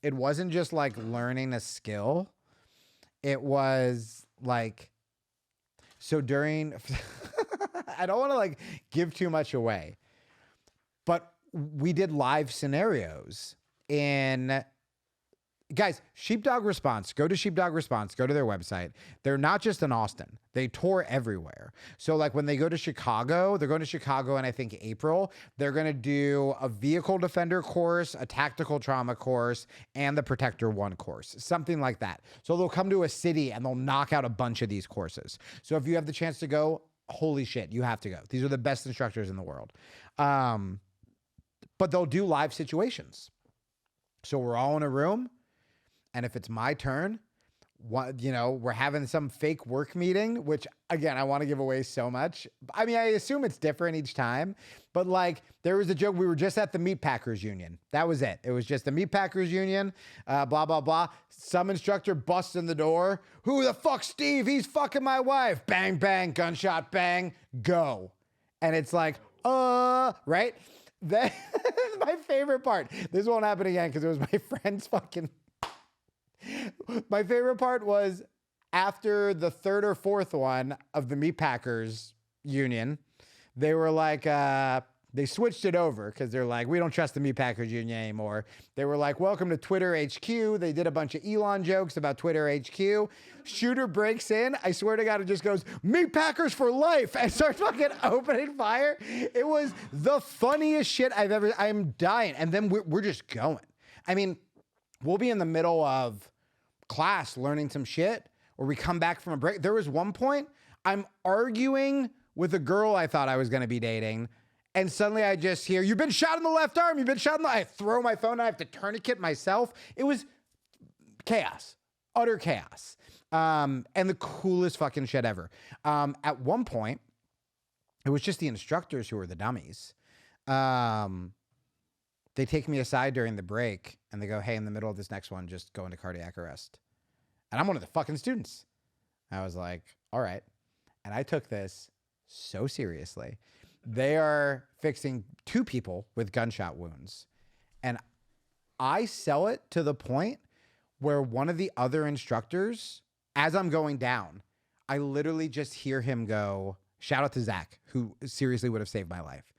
it wasn't just like learning a skill. It was like, so during, I don't want to like give too much away, but we did live scenarios in, guys, Sheepdog Response, go to Sheepdog Response, go to their website. They're not just in Austin. They tour everywhere. So like when they go to Chicago, they're going to Chicago in I think April. They're going to do a vehicle defender course, a tactical trauma course, and the Protector 1 course, something like that. So they'll come to a city and they'll knock out a bunch of these courses. So if you have the chance to go, holy shit, you have to go. These are the best instructors in the world. But they'll do live situations. So we're all in a room. And if it's my turn, we're having some fake work meeting, which again, I want to give away so much. I mean, I assume it's different each time, but like there was a joke. We were just at the Meat Packers Union. That was it. It was just the Meat Packers Union, blah, blah, blah. Some instructor busts in the door. Who the fuck, Steve? He's fucking my wife. Bang, bang, gunshot, bang, go. And it's like, right? That my favorite part. This won't happen again because it was my friend's fucking... My favorite part was after the third or fourth one of the Meat Packers Union, they were like, they switched it over because they're like, we don't trust the Meat Packers Union anymore. They were like, welcome to Twitter HQ. They did a bunch of Elon jokes about Twitter HQ. Shooter breaks in. I swear to God, it just goes, Meat Packers for life, and starts fucking opening fire. It was the funniest shit I'm dying. And then we're just going. I mean, we'll be in the middle of class learning some shit, or we come back from a break. There was one point I'm arguing with a girl I thought I was going to be dating, and suddenly I just hear, you've been shot in the left arm, you've been shot in the... I throw my phone, I have to tourniquet myself. It was chaos, utter chaos, and the coolest fucking shit ever. At one point, it was just the instructors who were the dummies. They take me aside during the break and they go, hey, in the middle of this next one, just go into cardiac arrest. And I'm one of the fucking students. I was like, all right. And I took this so seriously. They are fixing 2 people with gunshot wounds. And I sell it to the point where one of the other instructors, as I'm going down, I literally just hear him go, shout out to Zach, who seriously would have saved my life.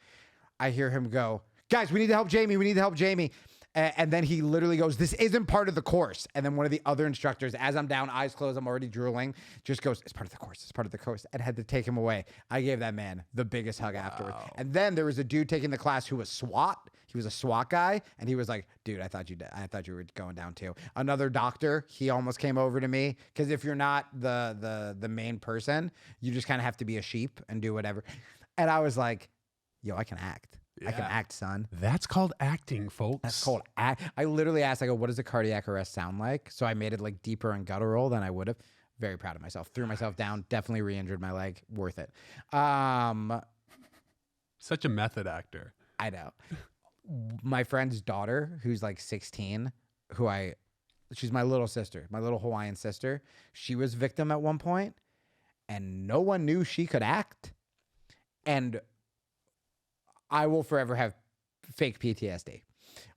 I hear him go, guys, we need to help Jamie. We need to help Jamie. And then he literally goes, this isn't part of the course. And then one of the other instructors, as I'm down, eyes closed, I'm already drooling, just goes, it's part of the course. It's part of the course. And had to take him away. I gave that man the biggest hug afterwards. And then there was a dude taking the class who was SWAT. He was a SWAT guy. And he was like, dude, I thought you were going down too. Another doctor, he almost came over to me. Because if you're not the main person, you just kind of have to be a sheep and do whatever. And I was like, yo, I can act. Yeah. I can act, son. That's called acting, folks. That's called act. I literally asked, I go, what does a cardiac arrest sound like? So I made it like deeper and guttural than I would have. Very proud of myself. Threw myself down. Definitely re-injured my leg. Worth it. Such a method actor. I know. My friend's daughter, who's like 16, she's my little sister, my little Hawaiian sister. She was victim at one point, and no one knew she could act. And I will forever have fake PTSD.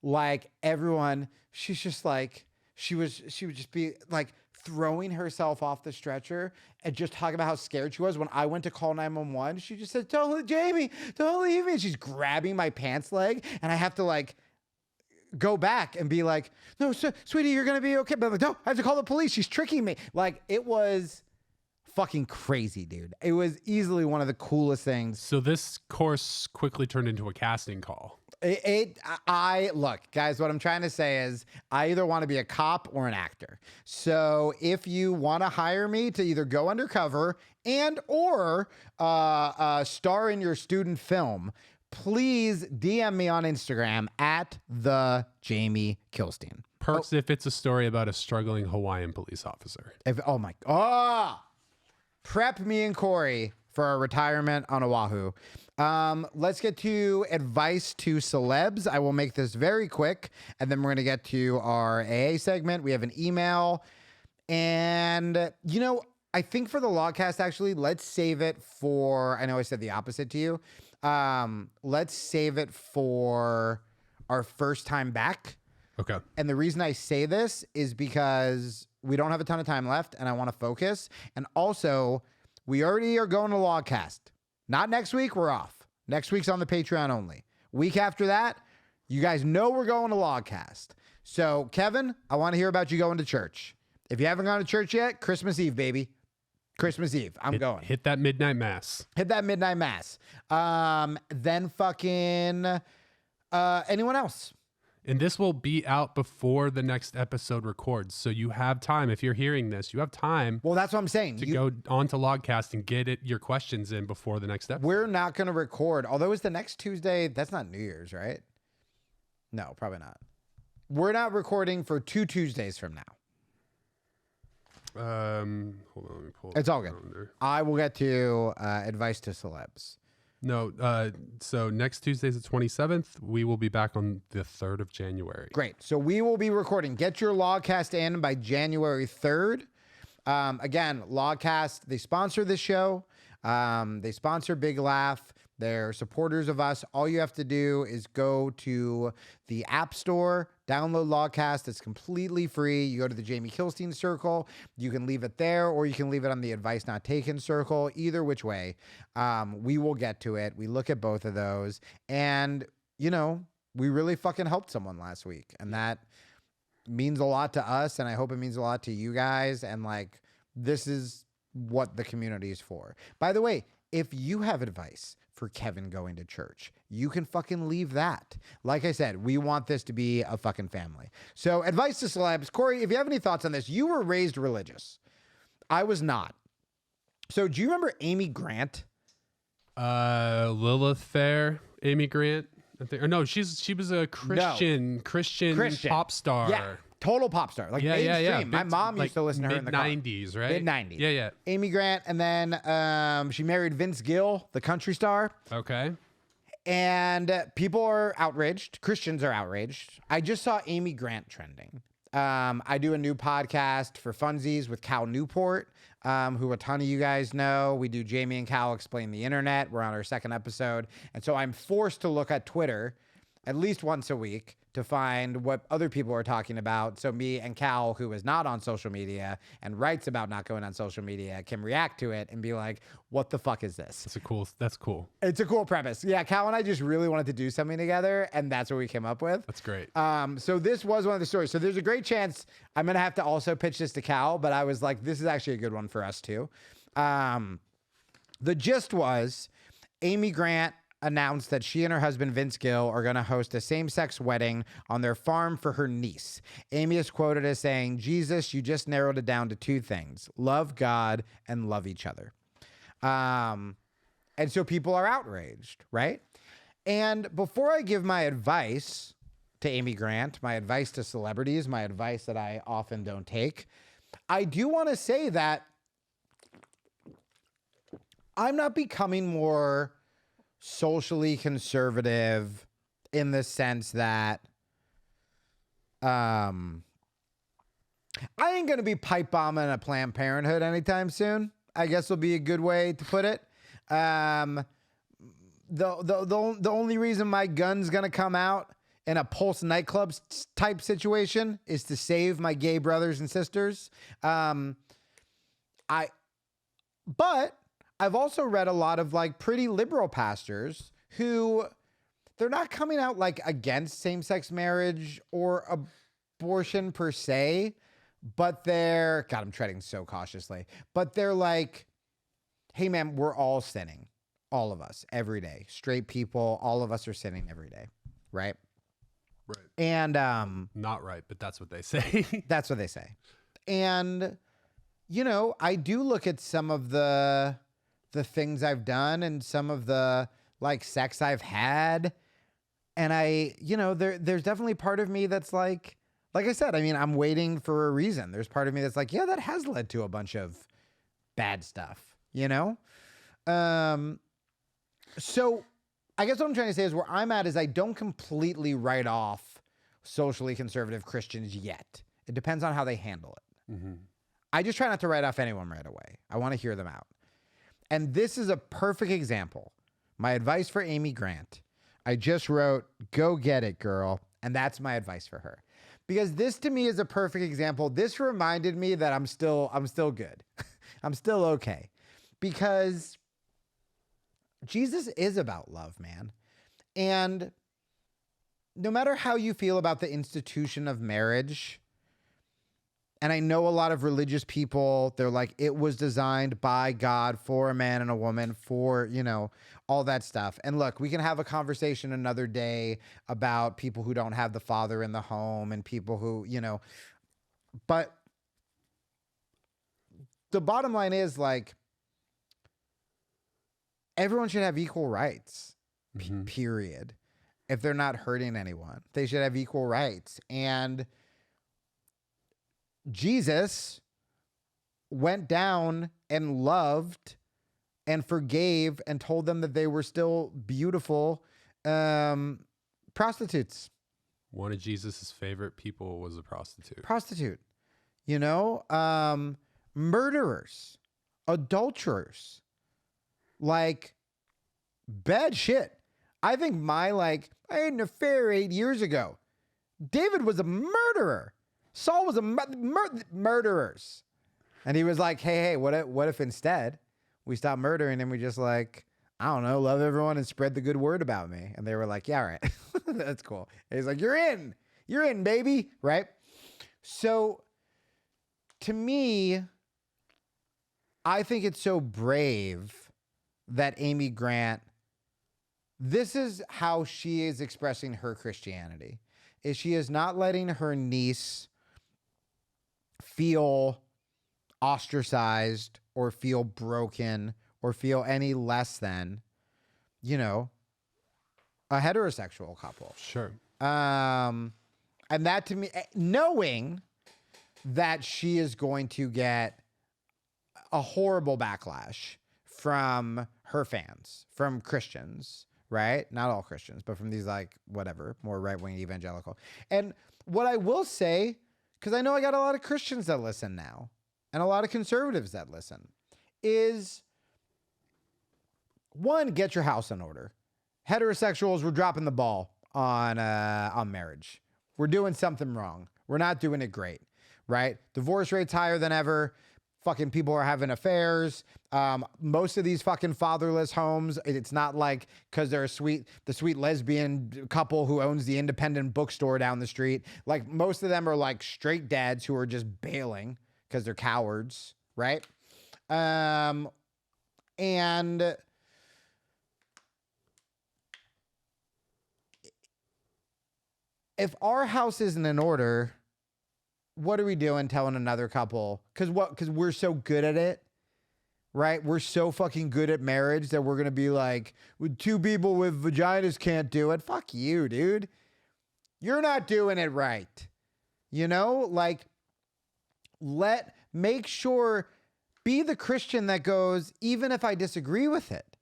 Like everyone, she's just like, she would just be like throwing herself off the stretcher and just talking about how scared she was. When I went to call 911, she just said, Jamie, don't leave me. And she's grabbing my pants leg, and I have to like go back and be like, no, sweetie, you're going to be okay. But I'm like, no, I have to call the police. She's tricking me. Like, it was fucking crazy, dude. It was easily one of the coolest things. So this course quickly turned into a casting call. Look, guys, what I'm trying to say is I either want to be a cop or an actor. So if you want to hire me to either go undercover or star in your student film, please DM me on Instagram at the Jamie Kilstein. Perks if it's a story about a struggling Hawaiian police officer. Prep me and Corey for our retirement on Oahu. Let's get to advice to celebs. I will make this very quick, and then we're going to get to our AA segment. We have an email, and I think for the Logcast, actually, let's save it for, I know I said the opposite to you. Let's save it for our first time back. Okay. And the reason I say this is because we don't have a ton of time left, and I want to focus. And also, we already are going to Logcast. Not next week, we're off. Next week's on the Patreon only. Week after that, you guys know we're going to Logcast. So, Kevin, I want to hear about you going to church. If you haven't gone to church yet, Christmas Eve, baby. Christmas Eve. I'm going. Hit that midnight mass. Then fucking anyone else? And this will be out before the next episode records. So you have time. If you're hearing this, you have time. Well, that's what I'm saying. To go on to Logcast and get your questions in before the next episode. We're not going to record. Although it's the next Tuesday. That's not New Year's, right? No, probably not. We're not recording for 2 Tuesdays from now. Hold on, let me pull. It's all good. I will get to advice to celebs. No, so next Tuesday is the 27th. We will be back on the 3rd of January. Great. So we will be recording. Get your Logcast in by January 3rd. Again, Logcast, they sponsor this show. They sponsor Big Laugh. They're supporters of us. All you have to do is go to the App Store, download Logcast. It's completely free. You go to the Jamie Kilstein circle. You can leave it there, or you can leave it on the Advice Not Taken circle. Either which way, we will get to it. We look at both of those. And, we really fucking helped someone last week. And that means a lot to us. And I hope it means a lot to you guys. And, this is what the community is for. By the way, if you have advice for Kevin going to church, you can fucking leave that. Like I said, we want this to be a fucking family. So, advice to celebs. Corey, if you have any thoughts on this, you were raised religious. I was not. So, do you remember Amy Grant? Lilith Fair, Amy Grant. Or no, she was a Christian pop star. Yeah. Total pop star, mainstream. Yeah. My mom used to listen to her in the car. Mid-90s, right? Mid-90s. Yeah. Amy Grant, and then she married Vince Gill, the country star. Okay. And people are outraged. Christians are outraged. I just saw Amy Grant trending. I do a new podcast for funsies with Cal Newport, who a ton of you guys know. We do Jamie and Cal Explain the Internet. We're on our 2nd episode. And so I'm forced to look at Twitter at least once a week to find what other people are talking about. So me and Cal, who is not on social media and writes about not going on social media, can react to it and be like, what the fuck is this? That's cool. It's a cool premise. Yeah, Cal and I just really wanted to do something together, and that's what we came up with. That's great. So this was one of the stories. So there's a great chance I'm going to have to also pitch this to Cal, but I was like, this is actually a good one for us too. The gist was Amy Grant announced that she and her husband Vince Gill are going to host a same-sex wedding on their farm for her niece. Amy is quoted as saying, "Jesus, you just narrowed it down to 2 things: love God and love each other." And so people are outraged, right? And before I give my advice to Amy Grant, my advice to celebrities, my advice that I often don't take, I do want to say that I'm not becoming more socially conservative in the sense that I ain't going to be pipe bombing a Planned Parenthood anytime soon, I guess will be a good way to put it. The only reason my gun's going to come out in a Pulse nightclub type situation is to save my gay brothers and sisters. But I've also read a lot of like pretty liberal pastors who they're not coming out like against same-sex marriage or abortion per se, but God, I'm treading so cautiously, but they're like, hey man, we're all sinning. All of us every day, straight people, all of us are sinning every day. Right. Right. And, not right, but that's what they say. That's what they say. And, you know, I do look at some of the things I've done and some of the like sex I've had. And there's definitely part of me that's like I said, I mean, I'm waiting for a reason. There's part of me that's like, yeah, that has led to a bunch of bad stuff, you know? So I guess what I'm trying to say is where I'm at is I don't completely write off socially conservative Christians yet. It depends on how they handle it. Mm-hmm. I just try not to write off anyone right away. I want to hear them out. And this is a perfect example. My advice for Amy Grant. I just wrote, go get it, girl. And that's my advice for her. Because this to me is a perfect example. This reminded me that I'm still good. I'm still okay. Because Jesus is about love, man. And no matter how you feel about the institution of marriage, and I know a lot of religious people, they're like, it was designed by God for a man and a woman for, you know, all that stuff. And look, we can have a conversation another day about people who don't have the father in the home and people who, you know, but the bottom line is like, everyone should have equal rights, period. If they're not hurting anyone, they should have equal rights. And Jesus went down and loved and forgave and told them that they were still beautiful prostitutes. One of Jesus's favorite people was a Prostitute, you know, murderers, adulterers. Like, bad shit. I think I had an affair 8 years ago. David was a murderer. Saul was a murderers. And he was like, hey, what if instead we stop murdering and we just like, I don't know, love everyone and spread the good word about me? And they were like, yeah, all right. That's cool. And he's like, you're in, baby. Right? So to me, I think it's so brave that Amy Grant, this is how she is expressing her Christianity, is she is not letting her niece feel ostracized or feel broken or feel any less than, you know, a heterosexual couple. Sure. And that to me, knowing that she is going to get a horrible backlash from her fans, from Christians, right? Not all Christians, but from these like, whatever, more right-wing evangelical. And what I will say, because I know I got a lot of Christians that listen now and a lot of conservatives that listen, is one, get your house in order. Heterosexuals, we're dropping the ball on marriage. We're doing something wrong. We're not doing it great, right? Divorce rate's higher than ever. Fucking people are having affairs. Most of these fucking fatherless homes, it's not like because they're the sweet lesbian couple who owns the independent bookstore down the street. Like most of them are like straight dads who are just bailing because they're cowards, right? And if our house isn't in order, what are we doing telling another couple? Because we're so good at it, right? We're so fucking good at marriage that we're going to be like, two people with vaginas can't do it. Fuck you, dude. You're not doing it right. You know, like, make sure, be the Christian that goes, even if I disagree with it,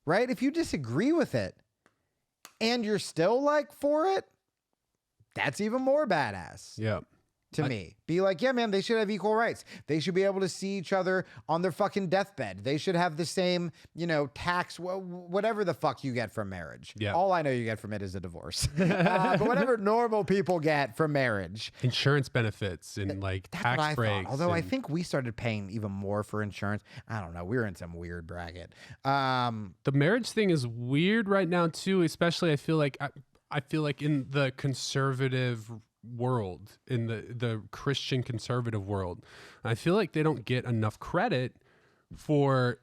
right? If you disagree with it and you're still like for it, that's even more badass. Yeah. To me, be like, yeah, man, they should have equal rights. They should be able to see each other on their fucking deathbed. They should have the same, tax, whatever the fuck you get from marriage. Yeah. All I know you get from it is a divorce. But whatever normal people get from marriage. Insurance benefits and like That's what I tax breaks. thought. Although I think we started paying even more for insurance. I don't know. We were in some weird bracket. The marriage thing is weird right now too, especially I feel like in the conservative world, in the Christian conservative world, I feel like they don't get enough credit for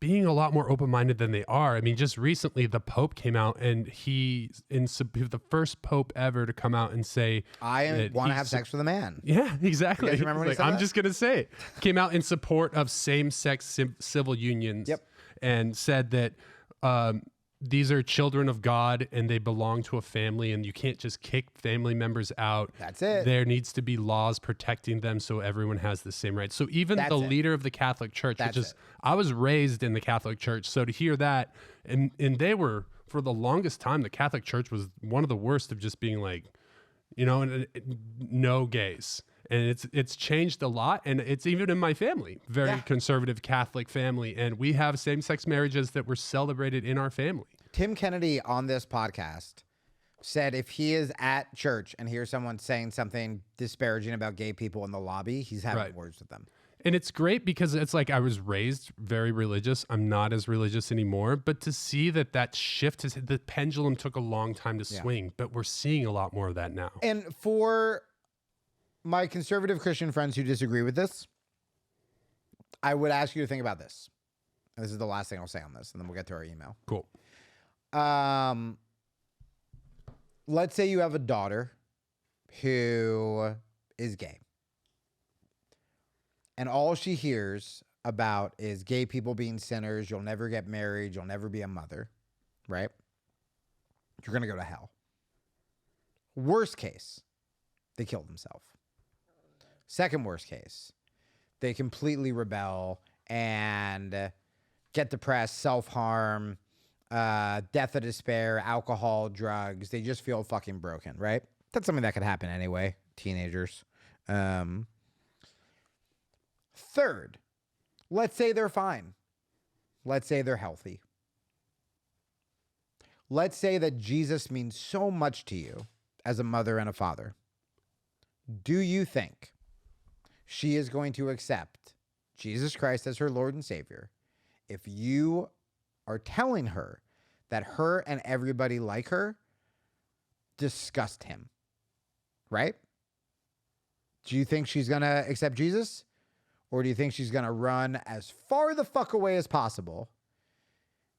being a lot more open-minded than they are. I mean, just recently the Pope came out and he's the first Pope ever to come out and say, I want to have sex with a man. Yeah, exactly. You guys remember when he said I'm that? just going to say it. Came out in support of same-sex civil unions. Yep. And said that these are children of God and they belong to a family and you can't just kick family members out. That's it. There needs to be laws protecting them so everyone has the same rights. So even That's the it. leader of the Catholic Church, That's which is, it. I was raised in the Catholic Church. So to hear that, and they were, for the longest time, the Catholic Church was one of the worst of just being like, no gays. And it's changed a lot, and it's even in my family, very conservative Catholic family, and we have same-sex marriages that were celebrated in our family. Tim Kennedy on this podcast said if he is at church and hears someone saying something disparaging about gay people in the lobby, he's having words with them. And it's great because it's like I was raised very religious. I'm not as religious anymore. But to see that shift, the pendulum took a long time to swing, but we're seeing a lot more of that now. And for my conservative Christian friends who disagree with this, I would ask you to think about this. This is the last thing I'll say on this, and then we'll get to our email. Cool. Let's say you have a daughter who is gay, and all she hears about is gay people being sinners. You'll never get married. You'll never be a mother, right? You're going to go to hell. Worst case, they kill themselves. Second worst case, they completely rebel and get depressed, self-harm, death of despair, alcohol, drugs. They just feel fucking broken, right? That's something that could happen anyway. Teenagers. Third, let's say they're fine. Let's say they're healthy. Let's say that Jesus means so much to you as a mother and a father. Do you think she is going to accept Jesus Christ as her Lord and Savior if you are telling her that her and everybody like her disgust him? Right? Do you think she's going to accept Jesus? Or do you think she's going to run as far the fuck away as possible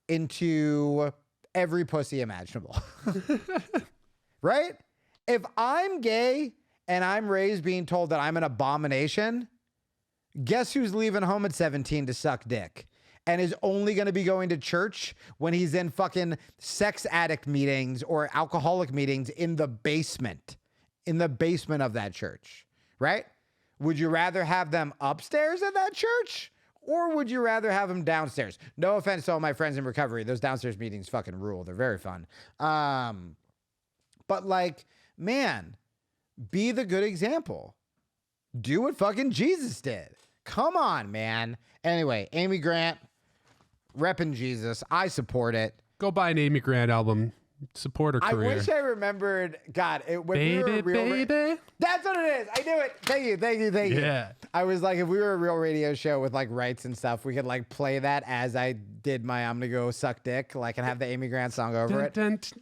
into every pussy imaginable? Right? If I'm gay and I'm raised being told that I'm an abomination, guess who's leaving home at 17 to suck dick and is only going to be going to church when he's in fucking sex addict meetings or alcoholic meetings in the basement of that church, right? Would you rather have them upstairs at that church or would you rather have them downstairs? No offense to all my friends in recovery. Those downstairs meetings fucking rule. They're very fun. But like, man, be the good example. Do what fucking Jesus did. Come on, man. Anyway, Amy Grant, repping Jesus. I support it. Go buy an Amy Grant album. Support her career. I wish I remembered. God, when Baby, we were a real baby. that's what it is. I knew it. Thank you. Yeah. I was like, if we were a real radio show with like rights and stuff, we could like play that as I did my I'm gonna go suck dick, like, and have the Amy Grant song over it.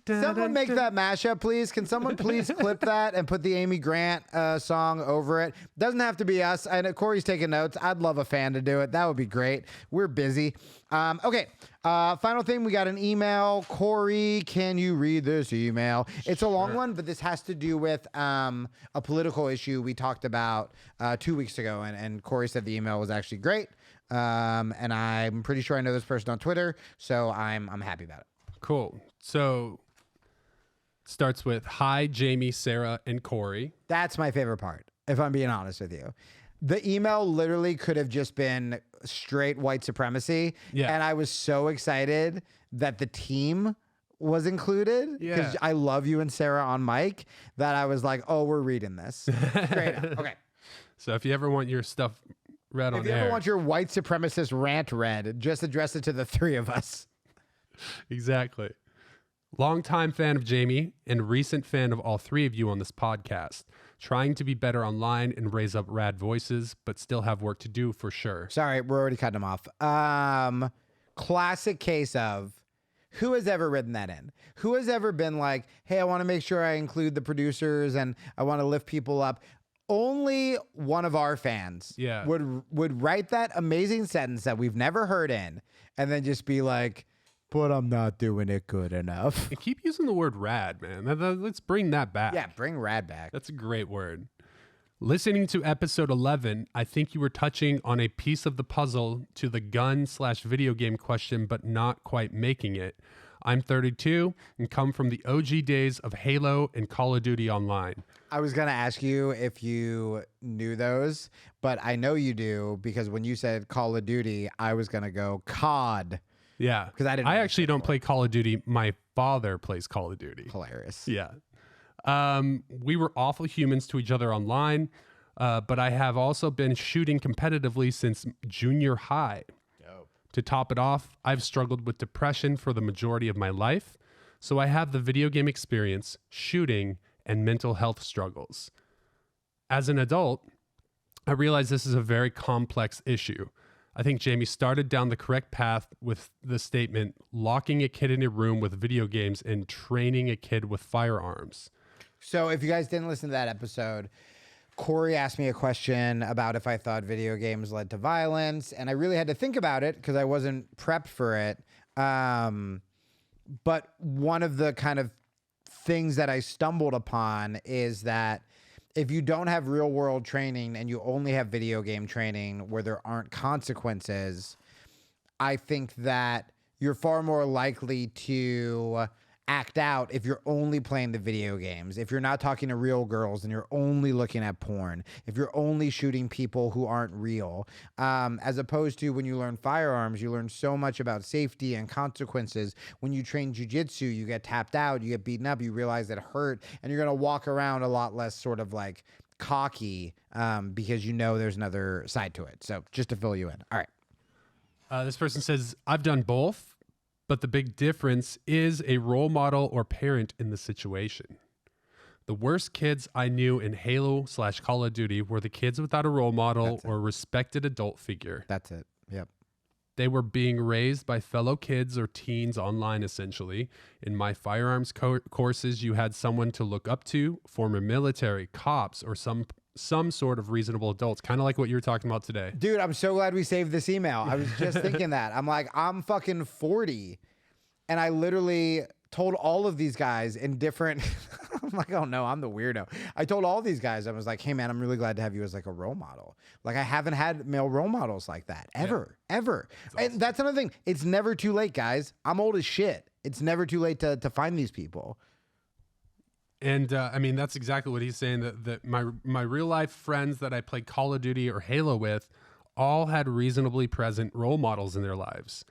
Someone make that mashup, please. Can someone please clip that and put the Amy Grant song over it? Doesn't have to be us. I know Corey's taking notes. I'd love a fan to do it. That would be great. We're busy. Okay. Final thing, we got an email. Corey, can you read this email? It's a long one, but this has to do with a political issue we talked about 2 weeks ago, and Corey said the email was actually great. And I'm pretty sure I know this person on Twitter, so I'm happy about it. Cool. So starts with, hi, Jamie, Sarah, and Corey. That's my favorite part, if I'm being honest with you. The email literally could have just been straight white supremacy. Yeah. And I was so excited that the team was included, because Yeah. I love you and Sarah on mic, that I was like, oh, we're reading this. Straight up. Okay. So if you ever want your stuff read on If you air, ever want your white supremacist rant read, just address it to the three of us. exactly. Longtime fan of Jamie and recent fan of all three of you on this podcast. Trying to be better online and raise up rad voices, but still have work to do for sure. Sorry, we're already cutting them off. Classic case of who has ever written that in? Who has ever been like, hey, I want to make sure I include the producers and I want to lift people up? Only one of our fans would write that amazing sentence that we've never heard in and then just be like, but I'm not doing it good enough. And keep using the word rad, man. Let's bring that back. Yeah, bring rad back. That's a great word. Listening to episode 11, I think you were touching on a piece of the puzzle to the gun/video game question, but not quite making it. I'm 32 and come from the OG days of Halo and Call of Duty Online. I was going to ask you if you knew those, but I know you do, because when you said Call of Duty, I was going to go COD. Yeah. Because I actually don't play Call of Duty. My father plays Call of Duty. Hilarious. Yeah. We were awful humans to each other online, but I have also been shooting competitively since junior high. Dope. To top it off, I've struggled with depression for the majority of my life, so I have the video game experience, shooting, and mental health struggles. As an adult, I realize this is a very complex issue. I think Jamie started down the correct path with the statement, locking a kid in a room with video games and training a kid with firearms. So if you guys didn't listen to that episode, Corey asked me a question about if I thought video games led to violence, and I really had to think about it because I wasn't prepped for it. But one of the kind of things that I stumbled upon is that if you don't have real world training and you only have video game training where there aren't consequences, I think that you're far more likely to act out if you're only playing the video games, if you're not talking to real girls and you're only looking at porn, if you're only shooting people who aren't real, as opposed to when you learn firearms, you learn so much about safety and consequences. When you train jujitsu, you get tapped out, you get beaten up, you realize it hurt, and you're going to walk around a lot less sort of like cocky because you know there's another side to it. So just to fill you in. All right. This person says, I've done both, but the big difference is a role model or parent in the situation. The worst kids I knew in Halo/Call of Duty were the kids without a role model or respected adult figure. That's it. Yep. They were being raised by fellow kids or teens online, essentially. In my firearms courses, you had someone to look up to, former military, cops, or some sort of reasonable adults, kind of like what you were talking about today. Dude, I'm so glad we saved this email. I was just thinking that. I'm like, I'm fucking 40. And I literally told all of these guys in different, I'm like, oh no, I'm the weirdo. I told all these guys, I was like, hey man, I'm really glad to have you as like a role model. Like I haven't had male role models like that ever. That's awesome. And that's another thing. It's never too late, guys. I'm old as shit. It's never too late to find these people. And I mean, that's exactly what he's saying, that my real life friends that I played Call of Duty or Halo with all had reasonably present role models in their lives.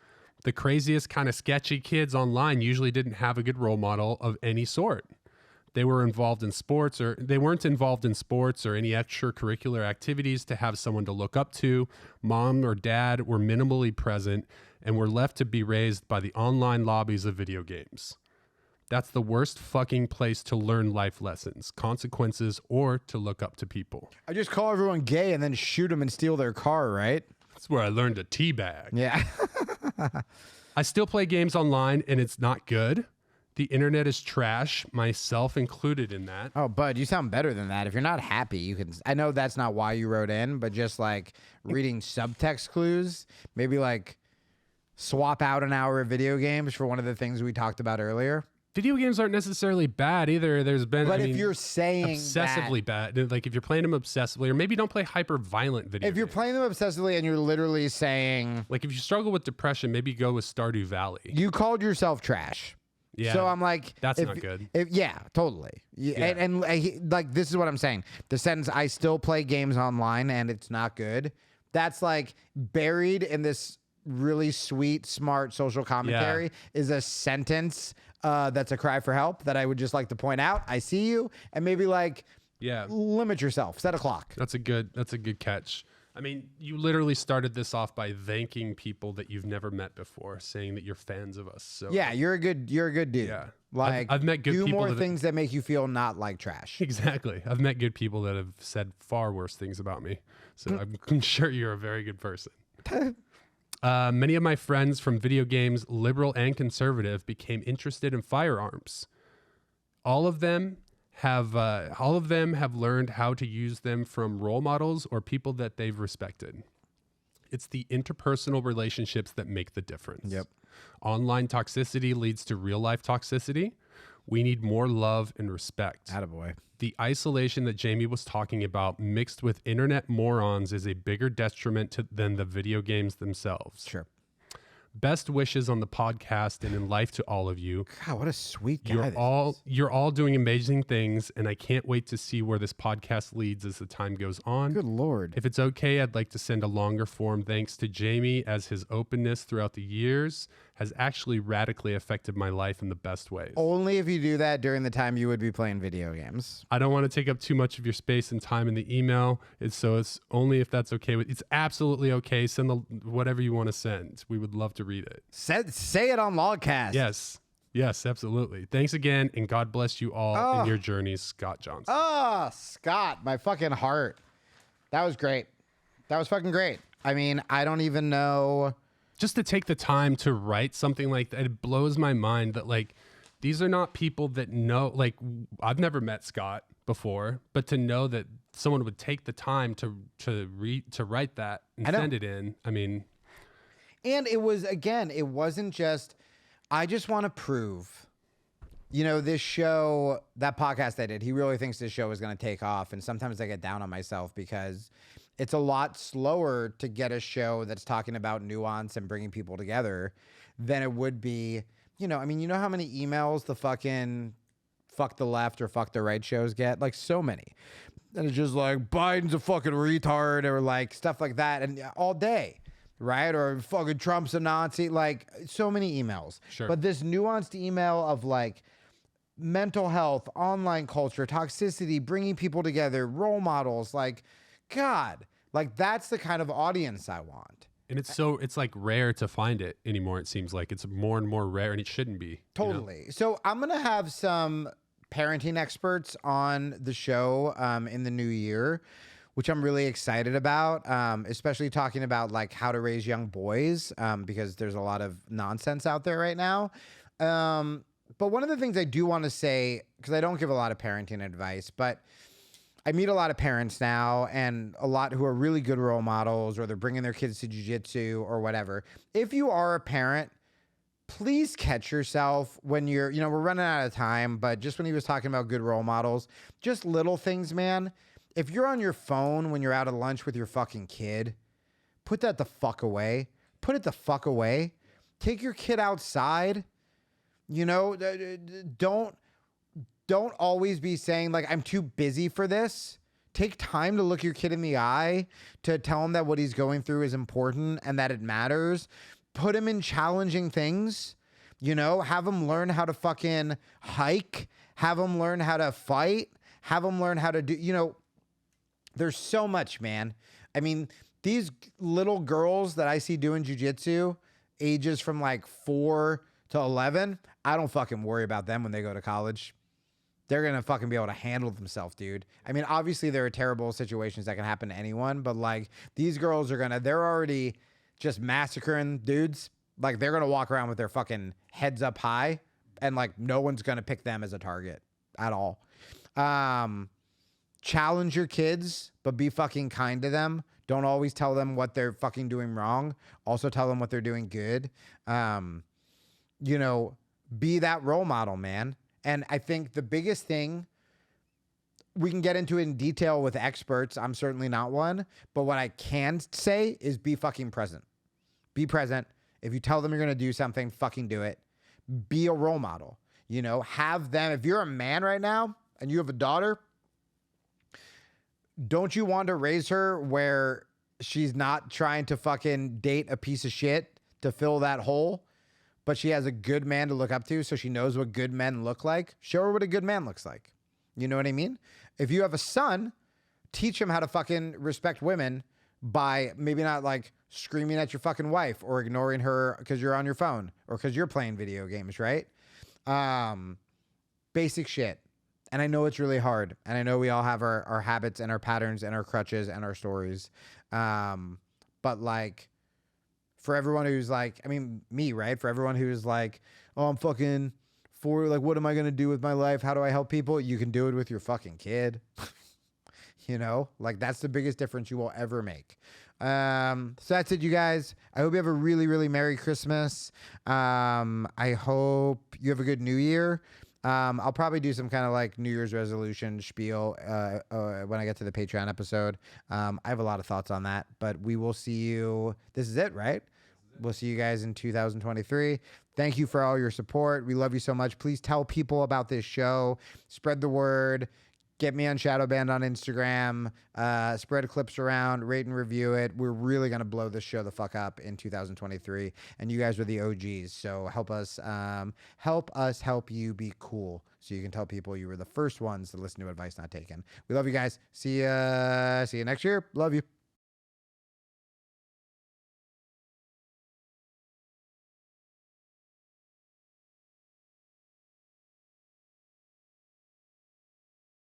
The craziest kind of sketchy kids online usually didn't have a good role model of any sort. They were involved in sports, or they weren't involved in sports or any extracurricular activities to have someone to look up to. Mom or dad were minimally present and were left to be raised by the online lobbies of video games. That's the worst fucking place to learn life lessons, consequences, or to look up to people. I just call everyone gay and then shoot them and steal their car, right? That's where I learned to teabag. Yeah. I still play games online and it's not good. The internet is trash, myself included in that. Oh, bud, you sound better than that. If you're not happy, you can. I know that's not why you wrote in, but just like reading subtext clues, maybe like swap out an hour of video games for one of the things we talked about earlier. Video games aren't necessarily bad either. There's been, but if you're saying obsessively bad, like if you're playing them obsessively, or maybe don't play hyper violent video games. If you're playing them obsessively and you're literally saying, like if you struggle with depression, maybe go with Stardew Valley. You called yourself trash. Yeah. So I'm like, that's not good. Yeah, totally. Yeah. And like, this is what I'm saying. The sentence, I still play games online and it's not good. That's like buried in this really sweet, smart social commentary is a sentence that's a cry for help that I would just like to point out. I see you, and maybe like limit yourself, set a clock. That's a good catch. I mean, you literally started this off by thanking people that you've never met before, saying that you're fans of us. So yeah, you're a good dude. Yeah, like I've met good do people. More things that make you feel not like trash. Exactly. I've met good people that have said far worse things about me. So I'm sure you're a very good person. Many of my friends from video games, liberal and conservative, became interested in firearms. All of them have learned how to use them from role models or people that they've respected. It's the interpersonal relationships that make the difference. Yep. Online toxicity leads to real life toxicity. We need more love and respect. Attaboy. The isolation that Jamie was talking about mixed with internet morons is a bigger detriment than the video games themselves. Sure. Best wishes on the podcast and in life to all of you. God, what a sweet guy. You're all doing amazing things, and I can't wait to see where this podcast leads as the time goes on. Good Lord. If it's okay, I'd like to send a longer form thanks to Jamie, as his openness throughout the years has actually radically affected my life in the best ways. Only if you do that during the time you would be playing video games. I don't want to take up too much of your space and time in the email. It's only if that's okay. It's absolutely okay. Send whatever you want to send. We would love to read it. Say it on Logcast. Yes, absolutely. Thanks again, and God bless you all in your journeys, Scott Johnson. Oh, Scott, my fucking heart. That was great. That was fucking great. I mean, I don't even know. Just to take the time to write something like that, it blows my mind that, like, these are not people that know, like, I've never met Scott before, but to know that someone would take the time to write that and send it in, I mean. And it was, again, it wasn't just, I just want to prove, this show, that podcast I did, he really thinks this show is going to take off. And sometimes I get down on myself because it's a lot slower to get a show that's talking about nuance and bringing people together than it would be, I mean, you know how many emails the fucking fuck the left or fuck the right shows get? Like, so many. And it's just like, Biden's a fucking retard or like stuff like that. And all day. Right? Or fucking Trump's a Nazi. Like, so many emails. Sure. But this nuanced email of like mental health, online culture, toxicity, bringing people together, role models, like, God, like that's the kind of audience I want. And it's like rare to find it anymore. It seems like it's more and more rare, and it shouldn't be. Totally. So I'm going to have some parenting experts on the show in the new year, which I'm really excited about, especially talking about like how to raise young boys, because there's a lot of nonsense out there right now. But one of the things I do want to say, because I don't give a lot of parenting advice, but I meet a lot of parents now and a lot who are really good role models, or they're bringing their kids to jiu-jitsu or whatever. If you are a parent, please catch yourself when you're, we're running out of time, but just when he was talking about good role models, just little things, man. If you're on your phone when you're out at lunch with your fucking kid, put that the fuck away. Put it the fuck away. Take your kid outside. Don't always be saying like, I'm too busy for this. Take time to look your kid in the eye, to tell him that what he's going through is important and that it matters. Put him in challenging things, have him learn how to fucking hike, have him learn how to fight, have him learn how to do, there's so much, man. I mean, these little girls that I see doing jujitsu, ages from like 4 to 11, I don't fucking worry about them when they go to college. They're going to fucking be able to handle themselves, dude. I mean, obviously there are terrible situations that can happen to anyone, but like these girls they're already just massacring dudes. Like they're going to walk around with their fucking heads up high and like no one's going to pick them as a target at all. Challenge your kids, but be fucking kind to them. Don't always tell them what they're fucking doing wrong. Also tell them what they're doing good. Be that role model, man. And I think the biggest thing, we can get into it in detail with experts. I'm certainly not one. But what I can say is be fucking present. Be present. If you tell them you're going to do something, fucking do it. Be a role model. Have them. If you're a man right now and you have a daughter, don't you want to raise her where she's not trying to fucking date a piece of shit to fill that hole, but she has a good man to look up to, so she knows what good men look like. Show her what a good man looks like. You know what I mean? If you have a son, teach him how to fucking respect women by maybe not like screaming at your fucking wife or ignoring her because you're on your phone or because you're playing video games, right? Basic shit. And I know it's really hard. And I know we all have our habits and our patterns and our crutches and our stories. But like, for everyone who's like, I mean, me, right? For everyone who's like, oh, I'm fucking for, like, what am I going to do with my life? How do I help people? You can do it with your fucking kid. You know, like that's the biggest difference you will ever make. So that's it, you guys. I hope you have a really, really Merry Christmas. I hope you have a good New Year. I'll probably do some kind of like New Year's resolution spiel when I get to the Patreon episode. I have a lot of thoughts on that, but we will see you. This is it, right? We'll see you guys in 2023. Thank you for all your support. We love you so much. Please tell people about this show. Spread the word. Get me on Shadowband on Instagram. Spread clips around. Rate and review it. We're really going to blow this show the fuck up in 2023. And you guys are the OGs. So help us help you be cool. So you can tell people you were the first ones to listen to Advice Not Taken. We love you guys. See you next year. Love you.